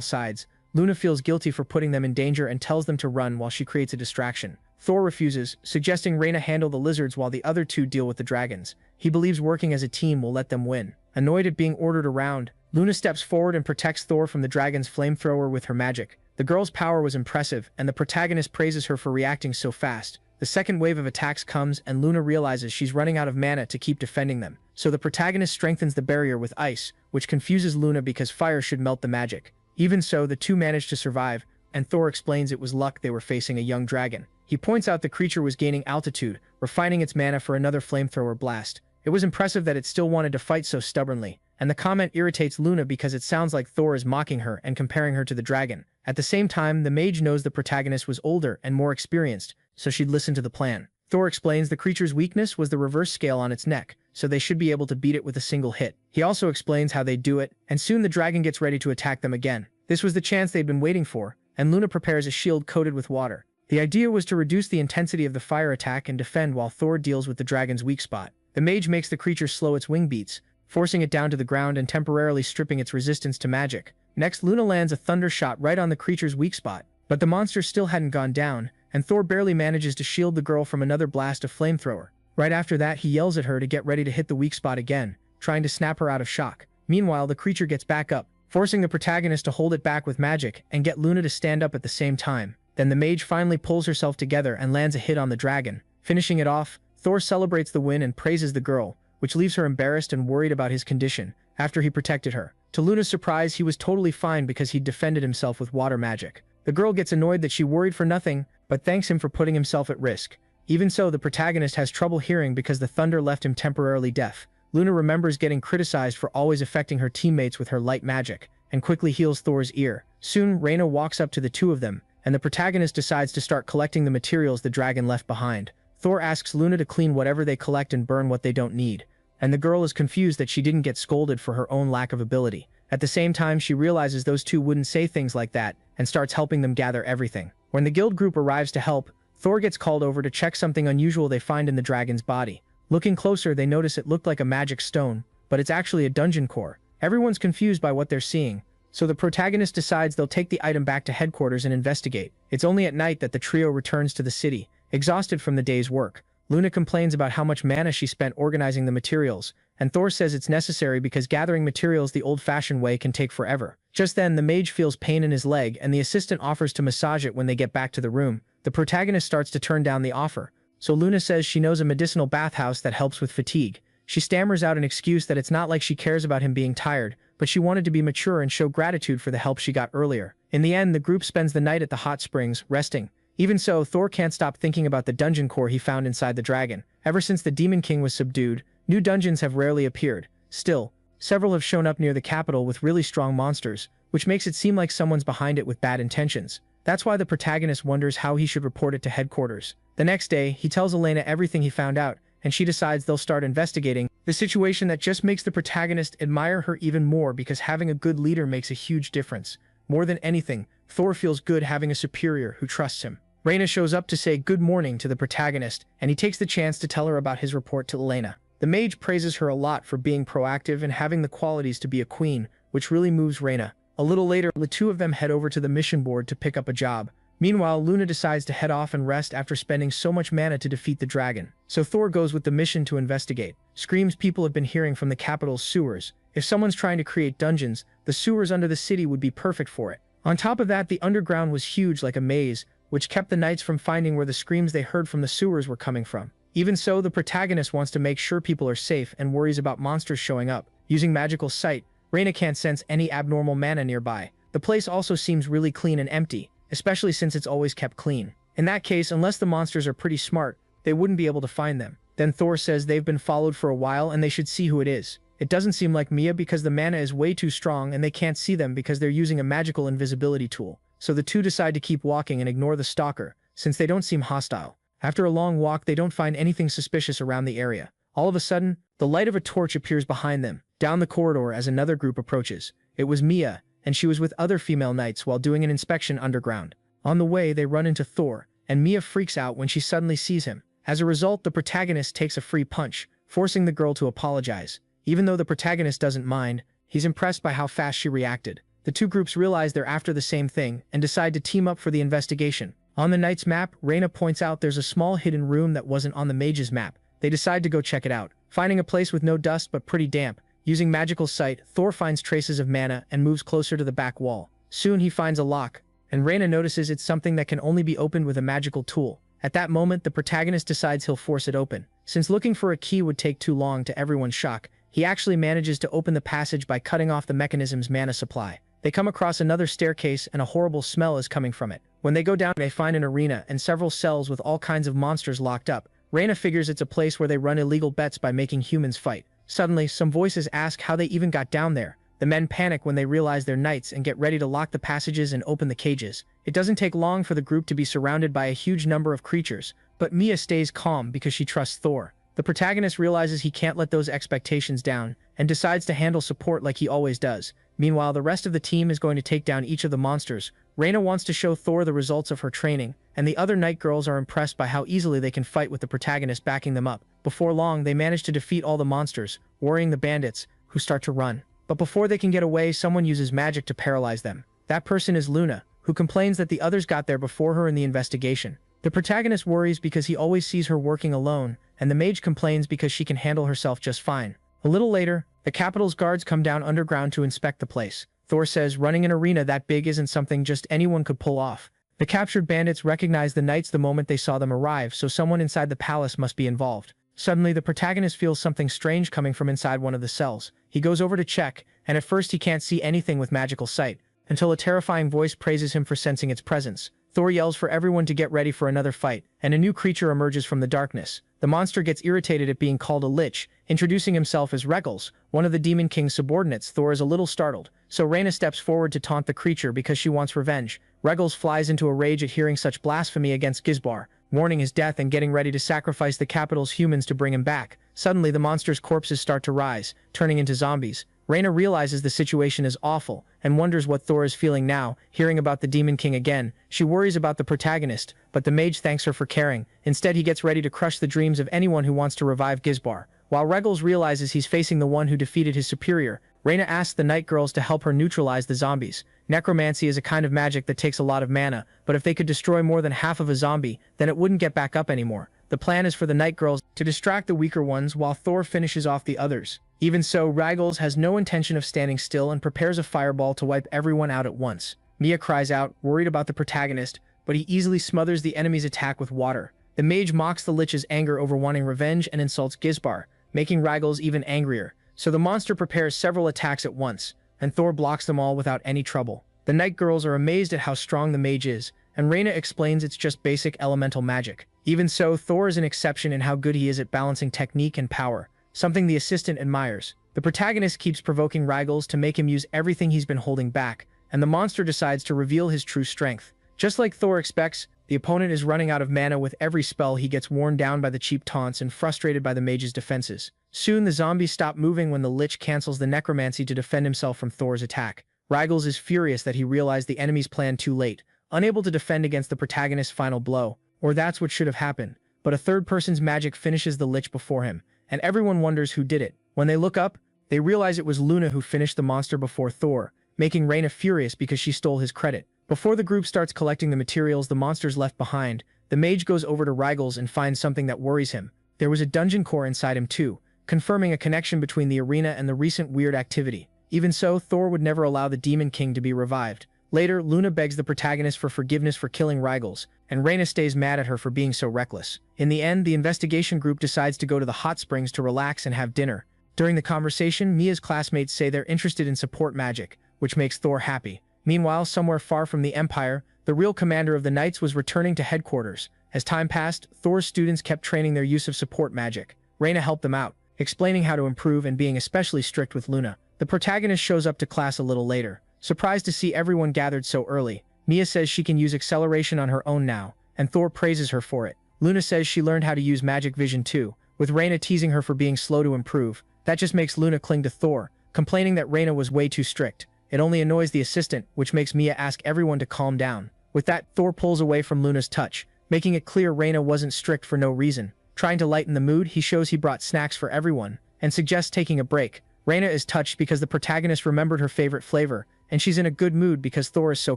sides. Luna feels guilty for putting them in danger and tells them to run while she creates a distraction. Thor refuses, suggesting Reina handle the lizards while the other two deal with the dragons. He believes working as a team will let them win. Annoyed at being ordered around, Luna steps forward and protects Thor from the dragon's flamethrower with her magic. The girl's power was impressive, and the protagonist praises her for reacting so fast. The second wave of attacks comes, and Luna realizes she's running out of mana to keep defending them. So the protagonist strengthens the barrier with ice, which confuses Luna because fire should melt the magic. Even so, the two manage to survive, and Thor explains it was luck they were facing a young dragon. He points out the creature was gaining altitude, refining its mana for another flamethrower blast. It was impressive that it still wanted to fight so stubbornly, and the comment irritates Luna because it sounds like Thor is mocking her and comparing her to the dragon. At the same time, the mage knows the protagonist was older and more experienced, so she'd listen to the plan. Thor explains the creature's weakness was the reverse scale on its neck, so they should be able to beat it with a single hit. He also explains how they do it, and soon the dragon gets ready to attack them again. This was the chance they'd been waiting for, and Luna prepares a shield coated with water. The idea was to reduce the intensity of the fire attack and defend while Thor deals with the dragon's weak spot. The mage makes the creature slow its wing beats, forcing it down to the ground and temporarily stripping its resistance to magic. Next, Luna lands a thunder shot right on the creature's weak spot, but the monster still hadn't gone down, and Thor barely manages to shield the girl from another blast of flamethrower. Right after that, he yells at her to get ready to hit the weak spot again, trying to snap her out of shock. Meanwhile, the creature gets back up, forcing the protagonist to hold it back with magic and get Luna to stand up at the same time. Then the mage finally pulls herself together and lands a hit on the dragon. Finishing it off, Thor celebrates the win and praises the girl, which leaves her embarrassed and worried about his condition after he protected her. To Luna's surprise, he was totally fine because he'd defended himself with water magic. The girl gets annoyed that she worried for nothing, but thanks him for putting himself at risk. Even so, the protagonist has trouble hearing because the thunder left him temporarily deaf. Luna remembers getting criticized for always affecting her teammates with her light magic, and quickly heals Thor's ear. Soon, Reina walks up to the two of them, and the protagonist decides to start collecting the materials the dragon left behind. Thor asks Luna to clean whatever they collect and burn what they don't need, and the girl is confused that she didn't get scolded for her own lack of ability. At the same time, she realizes those two wouldn't say things like that, and starts helping them gather everything. When the guild group arrives to help, Thor gets called over to check something unusual they find in the dragon's body. Looking closer, they notice it looked like a magic stone, but it's actually a dungeon core. Everyone's confused by what they're seeing, so the protagonist decides they'll take the item back to headquarters and investigate. It's only at night that the trio returns to the city, exhausted from the day's work. Luna complains about how much mana she spent organizing the materials, and Thor says it's necessary because gathering materials the old-fashioned way can take forever. Just then, the mage feels pain in his leg and the assistant offers to massage it when they get back to the room. The protagonist starts to turn down the offer, so Luna says she knows a medicinal bathhouse that helps with fatigue. She stammers out an excuse that it's not like she cares about him being tired, but she wanted to be mature and show gratitude for the help she got earlier. In the end, the group spends the night at the hot springs, resting, Even so, Thor can't stop thinking about the dungeon core he found inside the dragon. Ever since the Demon King was subdued, new dungeons have rarely appeared. Still, several have shown up near the capital with really strong monsters, which makes it seem like someone's behind it with bad intentions. That's why the protagonist wonders how he should report it to headquarters. The next day, he tells Elena everything he found out, and she decides they'll start investigating the situation. That just makes the protagonist admire her even more, because having a good leader makes a huge difference. More than anything, Thor feels good having a superior who trusts him. Reyna shows up to say good morning to the protagonist, and he takes the chance to tell her about his report to Elena. The mage praises her a lot for being proactive and having the qualities to be a queen, which really moves Reyna. A little later, the two of them head over to the mission board to pick up a job. Meanwhile, Luna decides to head off and rest after spending so much mana to defeat the dragon. So Thor goes with the mission to investigate. Screams people have been hearing from the capital's sewers. If someone's trying to create dungeons, the sewers under the city would be perfect for it. On top of that, the underground was huge like a maze, which kept the knights from finding where the screams they heard from the sewers were coming from. Even so, the protagonist wants to make sure people are safe and worries about monsters showing up. Using magical sight, Reyna can't sense any abnormal mana nearby. The place also seems really clean and empty, especially since it's always kept clean. In that case, unless the monsters are pretty smart, they wouldn't be able to find them. Then Thor says they've been followed for a while and they should see who it is. It doesn't seem like Mia because the mana is way too strong and they can't see them because they're using a magical invisibility tool. So the two decide to keep walking and ignore the stalker, since they don't seem hostile. After a long walk, they don't find anything suspicious around the area. All of a sudden, the light of a torch appears behind them, down the corridor as another group approaches. It was Mia, and she was with other female knights while doing an inspection underground. On the way, they run into Thor, and Mia freaks out when she suddenly sees him. As a result, the protagonist takes a free punch, forcing the girl to apologize. Even though the protagonist doesn't mind, he's impressed by how fast she reacted. The two groups realize they're after the same thing and decide to team up for the investigation. On the knight's map, Reyna points out there's a small hidden room that wasn't on the mage's map. They decide to go check it out. Finding a place with no dust but pretty damp, using magical sight, Thor finds traces of mana and moves closer to the back wall. Soon he finds a lock, and Reyna notices it's something that can only be opened with a magical tool. At that moment, the protagonist decides he'll force it open. Since looking for a key would take too long, to everyone's shock, he actually manages to open the passage by cutting off the mechanism's mana supply. They come across another staircase and a horrible smell is coming from it. When they go down, they find an arena and several cells with all kinds of monsters locked up. Reyna figures it's a place where they run illegal bets by making humans fight. Suddenly, some voices ask how they even got down there. The men panic when they realize they're knights and get ready to lock the passages and open the cages. It doesn't take long for the group to be surrounded by a huge number of creatures, but Mia stays calm because she trusts Thor. The protagonist realizes he can't let those expectations down and decides to handle support like he always does. Meanwhile, the rest of the team is going to take down each of the monsters. Reyna wants to show Thor the results of her training, and the other Night Girls are impressed by how easily they can fight with the protagonist backing them up. Before long, they manage to defeat all the monsters, worrying the bandits, who start to run. But before they can get away, someone uses magic to paralyze them. That person is Luna, who complains that the others got there before her in the investigation. The protagonist worries because he always sees her working alone, and the mage complains because she can handle herself just fine. A little later, the capital's guards come down underground to inspect the place. Thor says running an arena that big isn't something just anyone could pull off. The captured bandits recognize the knights the moment they saw them arrive, so someone inside the palace must be involved. Suddenly, the protagonist feels something strange coming from inside one of the cells. He goes over to check, and at first he can't see anything with magical sight, until a terrifying voice praises him for sensing its presence. Thor yells for everyone to get ready for another fight, and a new creature emerges from the darkness. The monster gets irritated at being called a lich, introducing himself as Regals, one of the Demon King's subordinates. Thor is a little startled, so Reyna steps forward to taunt the creature because she wants revenge. Regals flies into a rage at hearing such blasphemy against Gizbar, warning his death and getting ready to sacrifice the capital's humans to bring him back. Suddenly, the monster's corpses start to rise, turning into zombies. Reyna realizes the situation is awful and wonders what Thor is feeling now. Hearing about the Demon King again, she worries about the protagonist, but the mage thanks her for caring. Instead, he gets ready to crush the dreams of anyone who wants to revive Gizbar. While Regals realizes he's facing the one who defeated his superior, Reyna asks the Night Girls to help her neutralize the zombies. Necromancy is a kind of magic that takes a lot of mana, but if they could destroy more than half of a zombie, then it wouldn't get back up anymore. The plan is for the Night Girls to distract the weaker ones while Thor finishes off the others. Even so, Regals has no intention of standing still and prepares a fireball to wipe everyone out at once. Mia cries out, worried about the protagonist, but he easily smothers the enemy's attack with water. The mage mocks the lich's anger over wanting revenge and insults Gizbar, making Regals even angrier. So the monster prepares several attacks at once, and Thor blocks them all without any trouble. The Night Girls are amazed at how strong the mage is, and Reyna explains it's just basic elemental magic. Even so, Thor is an exception in how good he is at balancing technique and power, something the assistant admires. The protagonist keeps provoking Rygels to make him use everything he's been holding back, and the monster decides to reveal his true strength. Just like Thor expects, the opponent is running out of mana with every spell. He gets worn down by the cheap taunts and frustrated by the mage's defenses. Soon the zombies stop moving when the Lich cancels the necromancy to defend himself from Thor's attack. Rygels is furious that he realized the enemy's plan too late, unable to defend against the protagonist's final blow, or that's what should have happened. But a third person's magic finishes the Lich before him, and everyone wonders who did it. When they look up, they realize it was Luna who finished the monster before Thor, making Reyna furious because she stole his credit. Before the group starts collecting the materials the monsters left behind, the mage goes over to Rygels and finds something that worries him. There was a dungeon core inside him too, confirming a connection between the arena and the recent weird activity. Even so, Thor would never allow the Demon King to be revived. Later, Luna begs the protagonist for forgiveness for killing Rygels, and Reyna stays mad at her for being so reckless. In the end, the investigation group decides to go to the hot springs to relax and have dinner. During the conversation, Mia's classmates say they're interested in support magic, which makes Thor happy. Meanwhile, somewhere far from the Empire, the real commander of the Knights was returning to headquarters. As time passed, Thor's students kept training their use of support magic. Reyna helped them out, explaining how to improve and being especially strict with Luna. The protagonist shows up to class a little later. Surprised to see everyone gathered so early, Mia says she can use acceleration on her own now, and Thor praises her for it. Luna says she learned how to use magic vision too, with Reyna teasing her for being slow to improve. That just makes Luna cling to Thor, complaining that Reyna was way too strict. It only annoys the assistant, which makes Mia ask everyone to calm down. With that, Thor pulls away from Luna's touch, making it clear Reyna wasn't strict for no reason. Trying to lighten the mood, he shows he brought snacks for everyone, and suggests taking a break. Reyna is touched because the protagonist remembered her favorite flavor, and she's in a good mood because Thor is so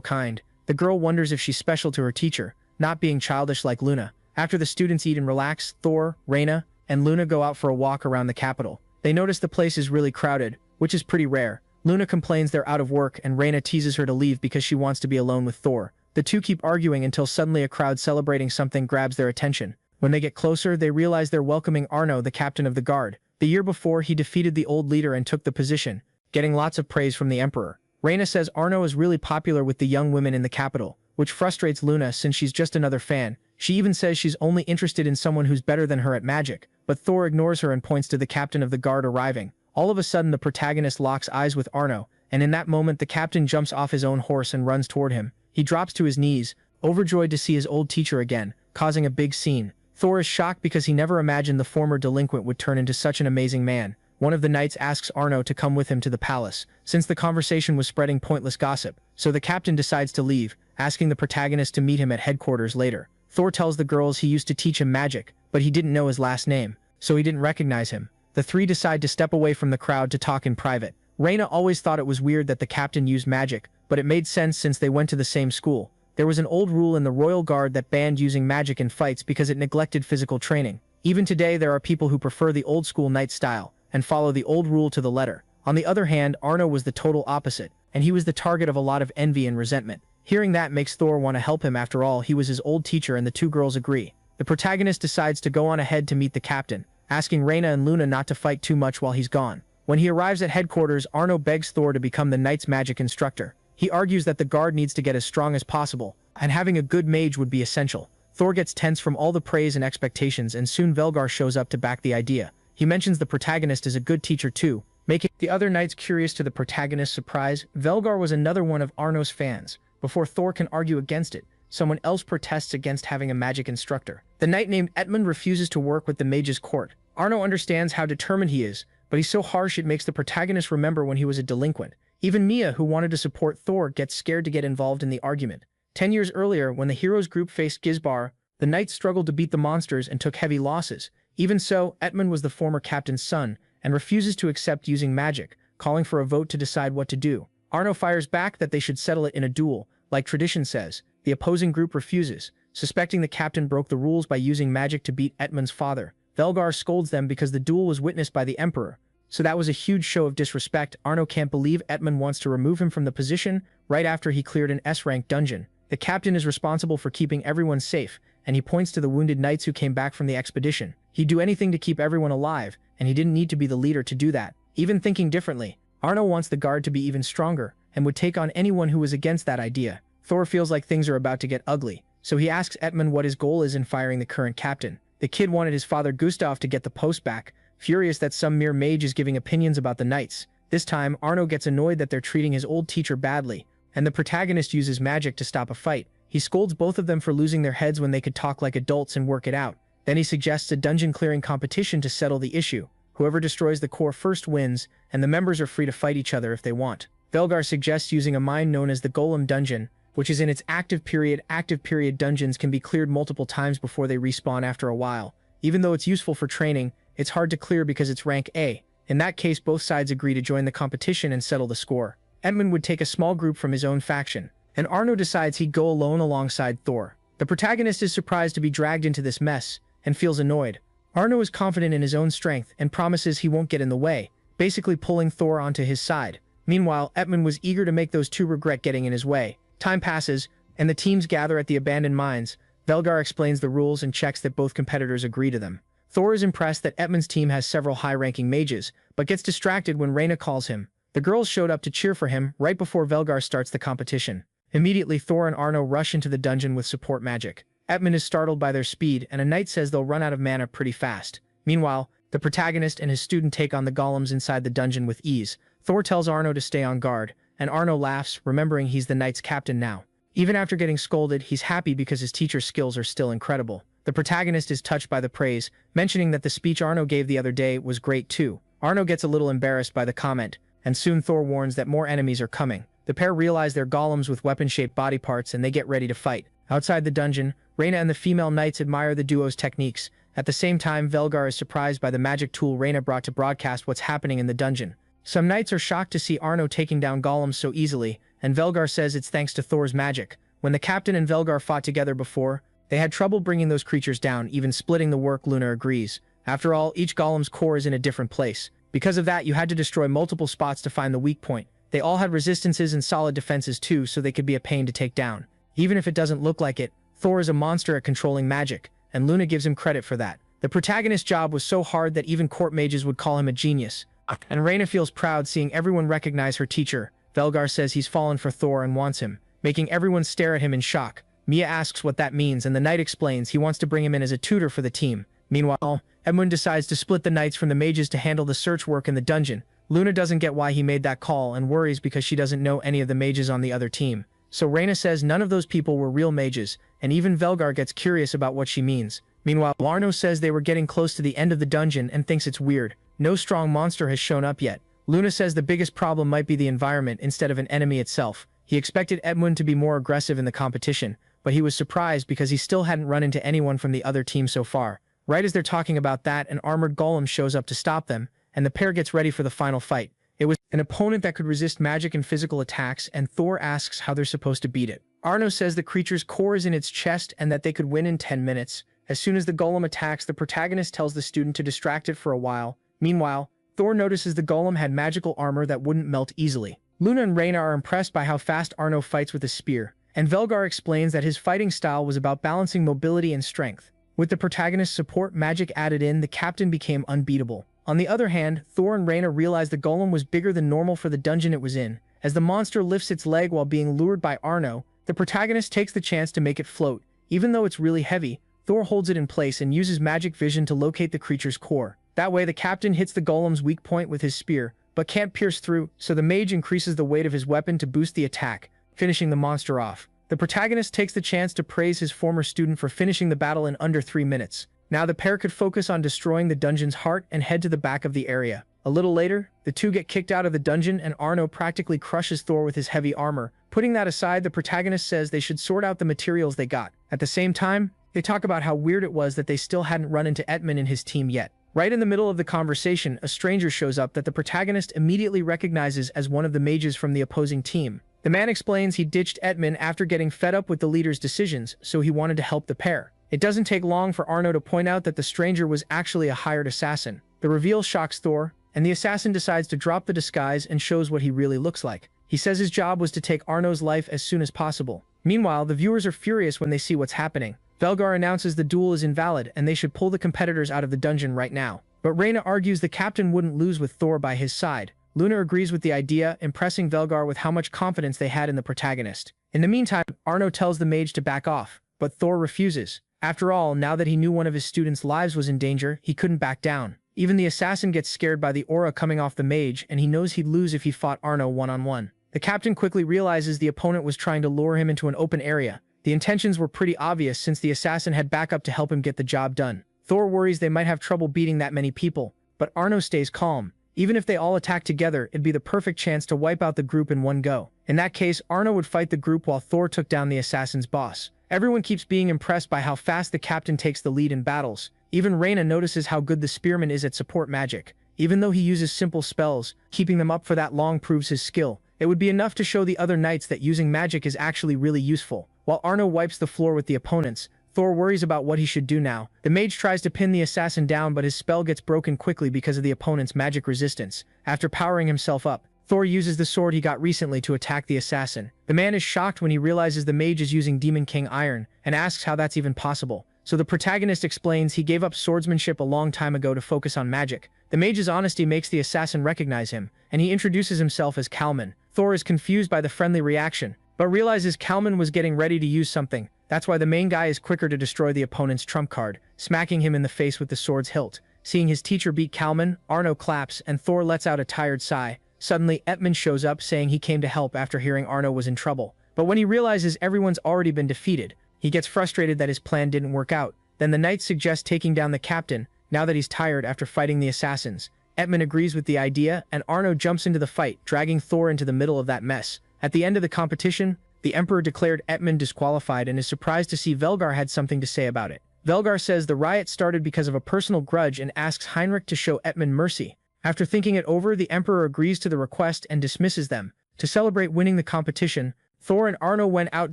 kind. The girl wonders if she's special to her teacher, not being childish like Luna. After the students eat and relax, Thor, Reyna, and Luna go out for a walk around the capital. They notice the place is really crowded, which is pretty rare. Luna complains they're out of work and Reyna teases her to leave because she wants to be alone with Thor. The two keep arguing until suddenly a crowd celebrating something grabs their attention. When they get closer, they realize they're welcoming Arno, the captain of the guard. The year before, he defeated the old leader and took the position, getting lots of praise from the Emperor. Reyna says Arno is really popular with the young women in the capital, which frustrates Luna since she's just another fan. She even says she's only interested in someone who's better than her at magic, but Thor ignores her and points to the captain of the guard arriving. All of a sudden, the protagonist locks eyes with Arno, and in that moment the captain jumps off his own horse and runs toward him. He drops to his knees, overjoyed to see his old teacher again, causing a big scene. Thor is shocked because he never imagined the former delinquent would turn into such an amazing man. One of the knights asks Arno to come with him to the palace, since the conversation was spreading pointless gossip, so the captain decides to leave, asking the protagonist to meet him at headquarters later. Thor tells the girls he used to teach him magic, but he didn't know his last name, so he didn't recognize him. The three decide to step away from the crowd to talk in private. Reyna always thought it was weird that the captain used magic, but it made sense since they went to the same school. There was an old rule in the royal guard that banned using magic in fights because it neglected physical training. Even today, there are people who prefer the old school knight style and follow the old rule to the letter. On the other hand, Arno was the total opposite, and he was the target of a lot of envy and resentment. Hearing that makes Thor want to help him. After all, he was his old teacher, and the two girls agree. The protagonist decides to go on ahead to meet the captain, asking Reyna and Luna not to fight too much while he's gone. When he arrives at headquarters, Arno begs Thor to become the knight's magic instructor. He argues that the guard needs to get as strong as possible, and having a good mage would be essential. Thor gets tense from all the praise and expectations, and soon Velgar shows up to back the idea. He mentions the protagonist is a good teacher too, making the other knights curious. To the protagonist's surprise, Velgar was another one of Arno's fans. Before Thor can argue against it, someone else protests against having a magic instructor. The knight named Etmund refuses to work with the mage's court. Arno understands how determined he is, but he's so harsh it makes the protagonist remember when he was a delinquent. Even Mia, who wanted to support Thor, gets scared to get involved in the argument. 10 years earlier, when the heroes group faced Gizbar, the knights struggled to beat the monsters and took heavy losses. Even so, Etmund was the former captain's son and refuses to accept using magic, calling for a vote to decide what to do. Arno fires back that they should settle it in a duel, like tradition says. The opposing group refuses, suspecting the captain broke the rules by using magic to beat Etmund's father. Velgar scolds them because the duel was witnessed by the Emperor, so that was a huge show of disrespect. Arno can't believe Etmund wants to remove him from the position right after he cleared an S-rank dungeon. The captain is responsible for keeping everyone safe, and he points to the wounded knights who came back from the expedition. He'd do anything to keep everyone alive, and he didn't need to be the leader to do that. Even thinking differently, Arno wants the guard to be even stronger, and would take on anyone who was against that idea. Thor feels like things are about to get ugly, so he asks Edmund what his goal is in firing the current captain. The kid wanted his father Gustav to get the post back, furious that some mere mage is giving opinions about the knights. This time, Arno gets annoyed that they're treating his old teacher badly, and the protagonist uses magic to stop a fight. He scolds both of them for losing their heads when they could talk like adults and work it out. Then he suggests a dungeon-clearing competition to settle the issue. Whoever destroys the core first wins, and the members are free to fight each other if they want. Velgar suggests using a mine known as the Golem Dungeon, which is in its active period. Active period dungeons can be cleared multiple times before they respawn after a while. Even though it's useful for training, it's hard to clear because it's rank A. In that case, both sides agree to join the competition and settle the score. Edmund would take a small group from his own faction, and Arno decides he'd go alone alongside Thor. The protagonist is surprised to be dragged into this mess, and feels annoyed. Arno is confident in his own strength and promises he won't get in the way, basically pulling Thor onto his side. Meanwhile, Edmund was eager to make those two regret getting in his way. Time passes, and the teams gather at the abandoned mines. Velgar explains the rules and checks that both competitors agree to them. Thor is impressed that Edmund's team has several high-ranking mages, but gets distracted when Reyna calls him. The girls showed up to cheer for him right before Velgar starts the competition. Immediately, Thor and Arno rush into the dungeon with support magic. Edmund is startled by their speed, and a knight says they'll run out of mana pretty fast. Meanwhile, the protagonist and his student take on the golems inside the dungeon with ease. Thor tells Arno to stay on guard, and Arno laughs, remembering he's the knight's captain now. Even after getting scolded, he's happy because his teacher's skills are still incredible. The protagonist is touched by the praise, mentioning that the speech Arno gave the other day was great too. Arno gets a little embarrassed by the comment, and soon Thor warns that more enemies are coming. The pair realize they're golems with weapon-shaped body parts, and they get ready to fight. Outside the dungeon, Reyna and the female knights admire the duo's techniques. At the same time, Velgar is surprised by the magic tool Reyna brought to broadcast what's happening in the dungeon. Some knights are shocked to see Arno taking down golems so easily, and Velgar says it's thanks to Thor's magic. When the captain and Velgar fought together before, they had trouble bringing those creatures down, even splitting the work. Luna agrees. After all, each golem's core is in a different place. Because of that, you had to destroy multiple spots to find the weak point. They all had resistances and solid defenses too, so they could be a pain to take down. Even if it doesn't look like it, Thor is a monster at controlling magic, and Luna gives him credit for that. The protagonist's job was so hard that even court mages would call him a genius. And Reyna feels proud seeing everyone recognize her teacher. Velgar says he's fallen for Thor and wants him, making everyone stare at him in shock. Mia asks what that means, and the knight explains he wants to bring him in as a tutor for the team. Meanwhile, Edmund decides to split the knights from the mages to handle the search work in the dungeon. Luna doesn't get why he made that call and worries because she doesn't know any of the mages on the other team. So Reyna says none of those people were real mages, and even Velgar gets curious about what she means. Meanwhile, Arno says they were getting close to the end of the dungeon and thinks it's weird. No strong monster has shown up yet. Luna says the biggest problem might be the environment instead of an enemy itself. He expected Edmund to be more aggressive in the competition, but he was surprised because he still hadn't run into anyone from the other team so far. Right as they're talking about that, an armored golem shows up to stop them, and the pair gets ready for the final fight. It was an opponent that could resist magic and physical attacks, and Thor asks how they're supposed to beat it. Arno says the creature's core is in its chest and that they could win in 10 minutes. As soon as the golem attacks, the protagonist tells the student to distract it for a while. Meanwhile, Thor notices the golem had magical armor that wouldn't melt easily. Luna and Reyna are impressed by how fast Arno fights with a spear, and Velgar explains that his fighting style was about balancing mobility and strength. With the protagonist's support magic added in, the captain became unbeatable. On the other hand, Thor and Reyna realize the golem was bigger than normal for the dungeon it was in. As the monster lifts its leg while being lured by Arno, the protagonist takes the chance to make it float. Even though it's really heavy, Thor holds it in place and uses magic vision to locate the creature's core. That way, the captain hits the golem's weak point with his spear, but can't pierce through, so the mage increases the weight of his weapon to boost the attack, finishing the monster off. The protagonist takes the chance to praise his former student for finishing the battle in under 3 minutes. Now the pair could focus on destroying the dungeon's heart and head to the back of the area. A little later, the two get kicked out of the dungeon and Arno practically crushes Thor with his heavy armor. Putting that aside, the protagonist says they should sort out the materials they got. At the same time, they talk about how weird it was that they still hadn't run into Edmund and his team yet. Right in the middle of the conversation, a stranger shows up that the protagonist immediately recognizes as one of the mages from the opposing team. The man explains he ditched Edmund after getting fed up with the leader's decisions, so he wanted to help the pair. It doesn't take long for Arno to point out that the stranger was actually a hired assassin. The reveal shocks Thor, and the assassin decides to drop the disguise and shows what he really looks like. He says his job was to take Arno's life as soon as possible. Meanwhile, the viewers are furious when they see what's happening. Velgar announces the duel is invalid and they should pull the competitors out of the dungeon right now. But Reyna argues the captain wouldn't lose with Thor by his side. Luna agrees with the idea, impressing Velgar with how much confidence they had in the protagonist. In the meantime, Arno tells the mage to back off, but Thor refuses. After all, now that he knew one of his students' lives was in danger, he couldn't back down. Even the assassin gets scared by the aura coming off the mage, and he knows he'd lose if he fought Arno one-on-one. The captain quickly realizes the opponent was trying to lure him into an open area. The intentions were pretty obvious since the assassin had backup to help him get the job done. Thor worries they might have trouble beating that many people, but Arno stays calm. Even if they all attack together, it'd be the perfect chance to wipe out the group in one go. In that case, Arno would fight the group while Thor took down the assassin's boss. Everyone keeps being impressed by how fast the captain takes the lead in battles. Even Reyna notices how good the spearman is at support magic. Even though he uses simple spells, keeping them up for that long proves his skill. It would be enough to show the other knights that using magic is actually really useful. While Arno wipes the floor with the opponents, Thor worries about what he should do now. The mage tries to pin the assassin down, but his spell gets broken quickly because of the opponent's magic resistance. After powering himself up, Thor uses the sword he got recently to attack the assassin. The man is shocked when he realizes the mage is using Demon King Iron, and asks how that's even possible. So the protagonist explains he gave up swordsmanship a long time ago to focus on magic. The mage's honesty makes the assassin recognize him, and he introduces himself as Kalman. Thor is confused by the friendly reaction, but realizes Kalman was getting ready to use something. That's why the main guy is quicker to destroy the opponent's trump card, smacking him in the face with the sword's hilt. Seeing his teacher beat Kalman, Arno claps, and Thor lets out a tired sigh. Suddenly, Etman shows up saying he came to help after hearing Arno was in trouble. But when he realizes everyone's already been defeated, he gets frustrated that his plan didn't work out. Then the knights suggest taking down the captain, now that he's tired after fighting the assassins. Etman agrees with the idea, and Arno jumps into the fight, dragging Thor into the middle of that mess. At the end of the competition, the Emperor declared Etman disqualified and is surprised to see Velgar had something to say about it. Velgar says the riot started because of a personal grudge and asks Heinrich to show Etman mercy. After thinking it over, the Emperor agrees to the request and dismisses them. To celebrate winning the competition, Thor and Arno went out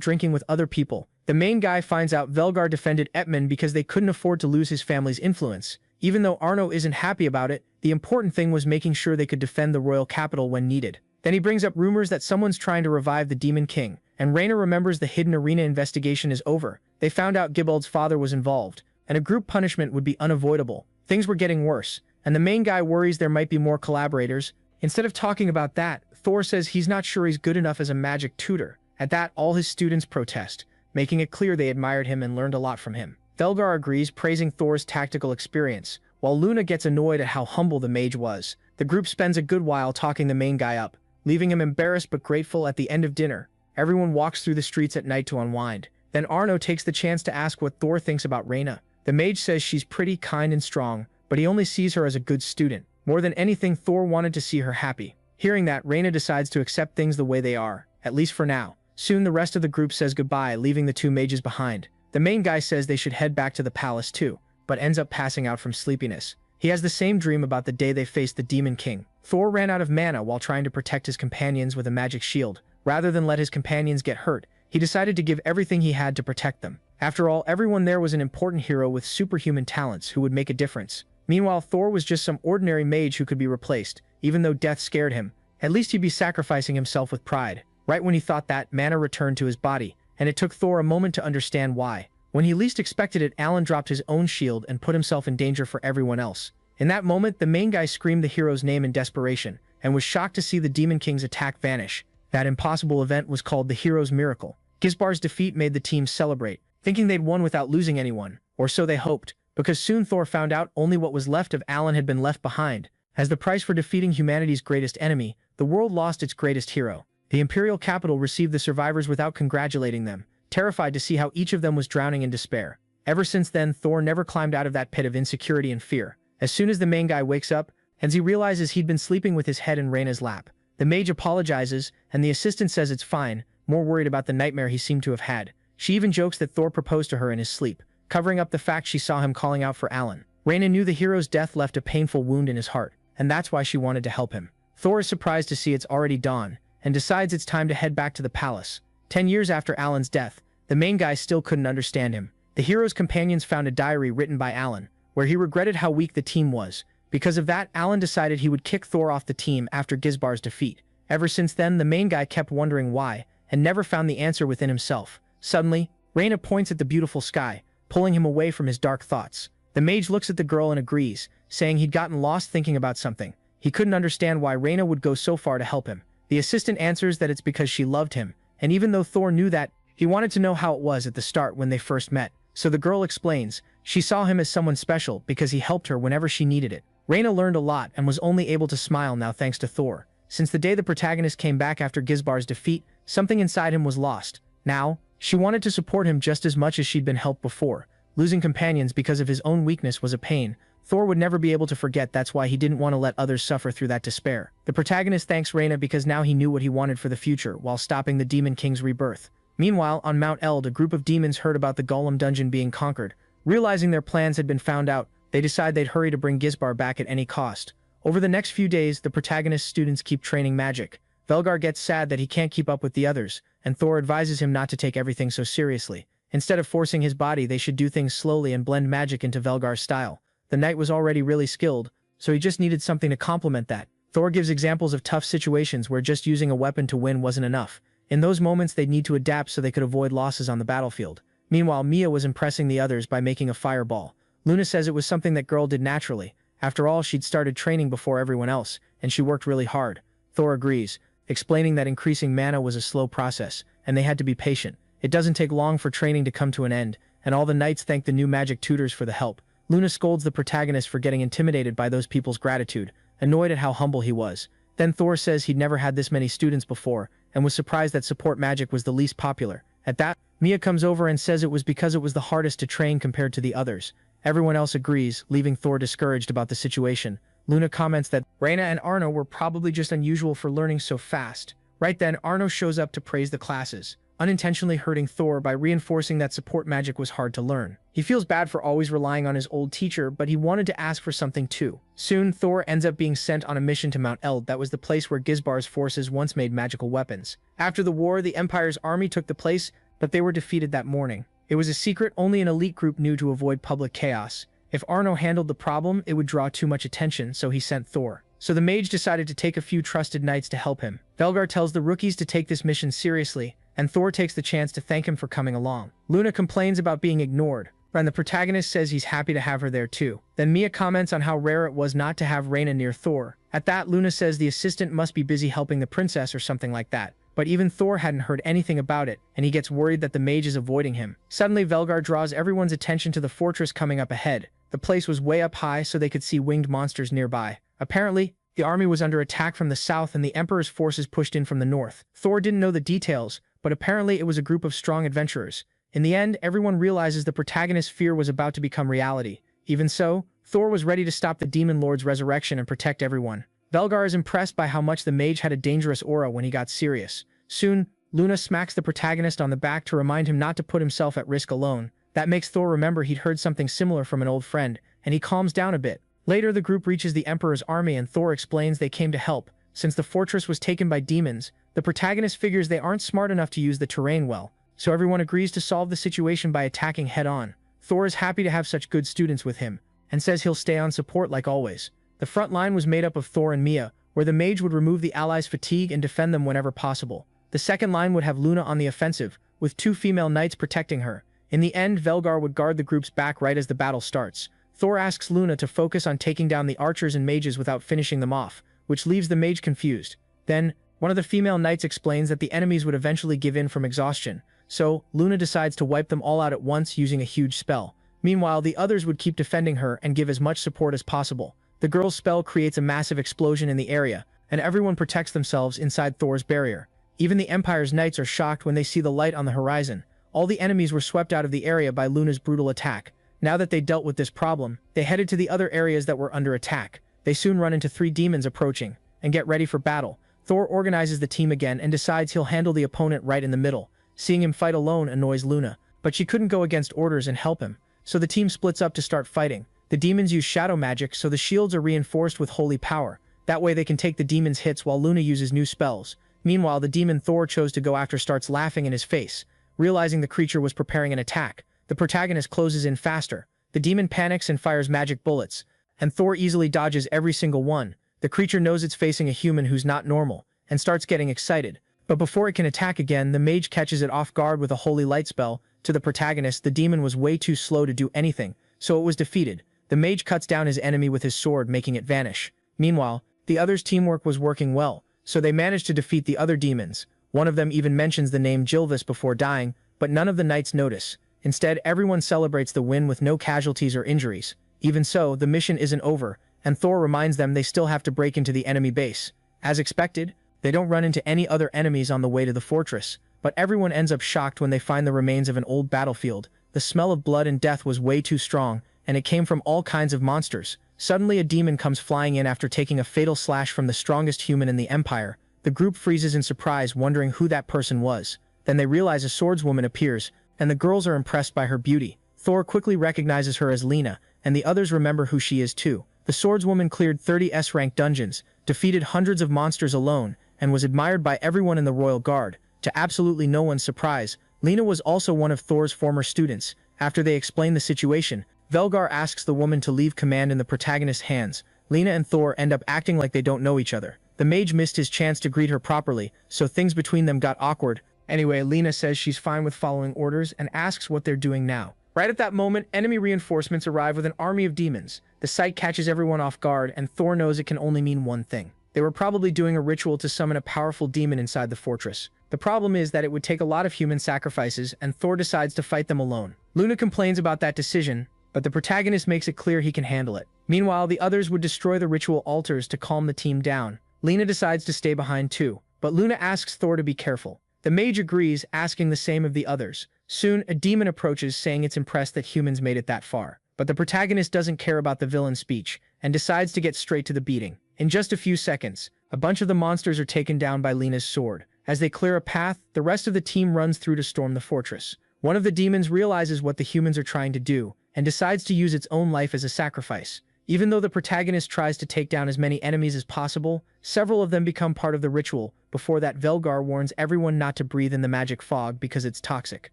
drinking with other people. The main guy finds out Velgar defended Etman because they couldn't afford to lose his family's influence. Even though Arno isn't happy about it, the important thing was making sure they could defend the royal capital when needed. Then he brings up rumors that someone's trying to revive the Demon King, and Reyna remembers the hidden arena investigation is over. They found out Gibbald's father was involved, and a group punishment would be unavoidable. Things were getting worse, and the main guy worries there might be more collaborators. Instead of talking about that, Thor says he's not sure he's good enough as a magic tutor. At that, all his students protest, making it clear they admired him and learned a lot from him. Velgar agrees, praising Thor's tactical experience, while Luna gets annoyed at how humble the mage was. The group spends a good while talking the main guy up, leaving him embarrassed but grateful. At the end of dinner, everyone walks through the streets at night to unwind. Then Arno takes the chance to ask what Thor thinks about Reyna. The mage says she's pretty, kind, and strong, but he only sees her as a good student. More than anything, Thor wanted to see her happy. Hearing that, Reyna decides to accept things the way they are, at least for now. Soon the rest of the group says goodbye, leaving the two mages behind. The main guy says they should head back to the palace too, but ends up passing out from sleepiness. He has the same dream about the day they faced the Demon King. Thor ran out of mana while trying to protect his companions with a magic shield. Rather than let his companions get hurt, he decided to give everything he had to protect them. After all, everyone there was an important hero with superhuman talents who would make a difference. Meanwhile, Thor was just some ordinary mage who could be replaced. Even though death scared him, at least he'd be sacrificing himself with pride. Right when he thought that, mana returned to his body, and it took Thor a moment to understand why. When he least expected it, Alan dropped his own shield and put himself in danger for everyone else. In that moment, the main guy screamed the hero's name in desperation, and was shocked to see the Demon King's attack vanish. That impossible event was called the Hero's Miracle. Gisbar's defeat made the team celebrate, thinking they'd won without losing anyone, or so they hoped, because soon Thor found out only what was left of Alan had been left behind. As the price for defeating humanity's greatest enemy, the world lost its greatest hero. The imperial capital received the survivors without congratulating them, terrified to see how each of them was drowning in despair. Ever since then, Thor never climbed out of that pit of insecurity and fear. As soon as the main guy wakes up, and he realizes he'd been sleeping with his head in Reyna's lap. The mage apologizes, and the assistant says it's fine, more worried about the nightmare he seemed to have had. She even jokes that Thor proposed to her in his sleep, covering up the fact she saw him calling out for Alan. Reyna knew the hero's death left a painful wound in his heart, and that's why she wanted to help him. Thor is surprised to see it's already dawn, and decides it's time to head back to the palace. 10 years after Alan's death, the main guy still couldn't understand him. The hero's companions found a diary written by Alan, where he regretted how weak the team was. Because of that, Alan decided he would kick Thor off the team after Gisbar's defeat. Ever since then, the main guy kept wondering why, and never found the answer within himself. Suddenly, Reyna points at the beautiful sky, pulling him away from his dark thoughts. The mage looks at the girl and agrees, saying he'd gotten lost thinking about something. He couldn't understand why Reyna would go so far to help him. The assistant answers that it's because she loved him, and even though Thor knew that, he wanted to know how it was at the start when they first met. So the girl explains, she saw him as someone special because he helped her whenever she needed it. Reyna learned a lot and was only able to smile now thanks to Thor. Since the day the protagonist came back after Gizbar's defeat, something inside him was lost. Now, she wanted to support him just as much as she'd been helped before. Losing companions because of his own weakness was a pain. Thor would never be able to forget, that's why he didn't want to let others suffer through that despair. The protagonist thanks Reyna because now he knew what he wanted for the future while stopping the Demon King's rebirth. Meanwhile, on Mount Eld, a group of demons heard about the Golem dungeon being conquered. Realizing their plans had been found out, they decide they'd hurry to bring Gizbar back at any cost. Over the next few days, the protagonist's students keep training magic. Velgar gets sad that he can't keep up with the others, and Thor advises him not to take everything so seriously. Instead of forcing his body, they should do things slowly and blend magic into Velgar's style. The knight was already really skilled, so he just needed something to complement that. Thor gives examples of tough situations where just using a weapon to win wasn't enough. In those moments, they'd need to adapt so they could avoid losses on the battlefield. Meanwhile, Mia was impressing the others by making a fireball. Luna says it was something that girl did naturally. After all, she'd started training before everyone else, and she worked really hard. Thor agrees, explaining that increasing mana was a slow process, and they had to be patient. It doesn't take long for training to come to an end, and all the knights thank the new magic tutors for the help. Luna scolds the protagonist for getting intimidated by those people's gratitude, annoyed at how humble he was. Then Thor says he'd never had this many students before, and was surprised that support magic was the least popular. At that, Mia comes over and says it was because it was the hardest to train compared to the others. Everyone else agrees, leaving Thor discouraged about the situation. Luna comments that Reyna and Arno were probably just unusual for learning so fast. Right then, Arno shows up to praise the classes, unintentionally hurting Thor by reinforcing that support magic was hard to learn. He feels bad for always relying on his old teacher, but he wanted to ask for something too. Soon, Thor ends up being sent on a mission to Mount Eld, that was the place where Gizbar's forces once made magical weapons. After the war, the Empire's army took the place, but they were defeated that morning. It was a secret only an elite group knew to avoid public chaos. If Arno handled the problem, it would draw too much attention, so he sent Thor. So the mage decided to take a few trusted knights to help him. Velgar tells the rookies to take this mission seriously, and Thor takes the chance to thank him for coming along. Luna complains about being ignored, and the protagonist says he's happy to have her there too. Then Mia comments on how rare it was not to have Reyna near Thor. At that, Luna says the assistant must be busy helping the princess or something like that. But even Thor hadn't heard anything about it, and he gets worried that the mage is avoiding him. Suddenly, Velgar draws everyone's attention to the fortress coming up ahead. The place was way up high so they could see winged monsters nearby. Apparently, the army was under attack from the south and the Emperor's forces pushed in from the north. Thor didn't know the details, but apparently it was a group of strong adventurers. In the end, everyone realizes the protagonist's fear was about to become reality. Even so, Thor was ready to stop the Demon Lord's resurrection and protect everyone. Velgar is impressed by how much the mage had a dangerous aura when he got serious. Soon, Luna smacks the protagonist on the back to remind him not to put himself at risk alone. That makes Thor remember he'd heard something similar from an old friend, and he calms down a bit. Later, the group reaches the Emperor's army and Thor explains they came to help. Since the fortress was taken by demons, the protagonist figures they aren't smart enough to use the terrain well, so everyone agrees to solve the situation by attacking head-on. Thor is happy to have such good students with him, and says he'll stay on support like always. The front line was made up of Thor and Mia, where the mage would remove the allies' fatigue and defend them whenever possible. The second line would have Luna on the offensive, with 2 female knights protecting her. In the end, Velgar would guard the group's back right as the battle starts. Thor asks Luna to focus on taking down the archers and mages without finishing them off, which leaves the mage confused. Then, one of the female knights explains that the enemies would eventually give in from exhaustion, so Luna decides to wipe them all out at once using a huge spell. Meanwhile, the others would keep defending her and give as much support as possible. The girl's spell creates a massive explosion in the area, and everyone protects themselves inside Thor's barrier. Even the Empire's knights are shocked when they see the light on the horizon. All the enemies were swept out of the area by Luna's brutal attack. Now that they dealt with this problem, they headed to the other areas that were under attack. They soon run into 3 demons approaching, and get ready for battle. Thor organizes the team again and decides he'll handle the opponent right in the middle. Seeing him fight alone annoys Luna, but she couldn't go against orders and help him, so the team splits up to start fighting. The demons use shadow magic, so the shields are reinforced with holy power. That way they can take the demons' hits while Luna uses new spells. Meanwhile, the demon Thor chose to go after starts laughing in his face. Realizing the creature was preparing an attack, the protagonist closes in faster. The demon panics and fires magic bullets, and Thor easily dodges every single one. The creature knows it's facing a human who's not normal, and starts getting excited. But before it can attack again, the mage catches it off guard with a holy light spell. To the protagonist, the demon was way too slow to do anything, so it was defeated. The mage cuts down his enemy with his sword, making it vanish. Meanwhile, the others' teamwork was working well, so they managed to defeat the other demons. One of them even mentions the name Jilvis before dying, but none of the knights notice. Instead, everyone celebrates the win with no casualties or injuries. Even so, the mission isn't over, and Thor reminds them they still have to break into the enemy base. As expected, they don't run into any other enemies on the way to the fortress, but everyone ends up shocked when they find the remains of an old battlefield. The smell of blood and death was way too strong, and it came from all kinds of monsters. Suddenly a demon comes flying in after taking a fatal slash from the strongest human in the Empire. The group freezes in surprise, wondering who that person was. Then they realize a swordswoman appears, and the girls are impressed by her beauty. Thor quickly recognizes her as Lena, and the others remember who she is too. The swordswoman cleared 30 S-rank dungeons, defeated hundreds of monsters alone, and was admired by everyone in the royal guard. To absolutely no one's surprise, Lena was also one of Thor's former students. After they explain the situation, Velgar asks the woman to leave command in the protagonist's hands. Lena and Thor end up acting like they don't know each other. The mage missed his chance to greet her properly, so things between them got awkward. Anyway, Lena says she's fine with following orders and asks what they're doing now. Right at that moment, enemy reinforcements arrive with an army of demons. The sight catches everyone off guard, and Thor knows it can only mean one thing. They were probably doing a ritual to summon a powerful demon inside the fortress. The problem is that it would take a lot of human sacrifices, and Thor decides to fight them alone. Luna complains about that decision, but the protagonist makes it clear he can handle it. Meanwhile, the others would destroy the ritual altars to calm the team down. Lena decides to stay behind too, but Luna asks Thor to be careful. The mage agrees, asking the same of the others. Soon, a demon approaches, saying it's impressed that humans made it that far. But the protagonist doesn't care about the villain's speech, and decides to get straight to the beating. In just a few seconds, a bunch of the monsters are taken down by Lena's sword. As they clear a path, the rest of the team runs through to storm the fortress. One of the demons realizes what the humans are trying to do, and decides to use its own life as a sacrifice. Even though the protagonist tries to take down as many enemies as possible, several of them become part of the ritual. Before that, Velgar warns everyone not to breathe in the magic fog because it's toxic.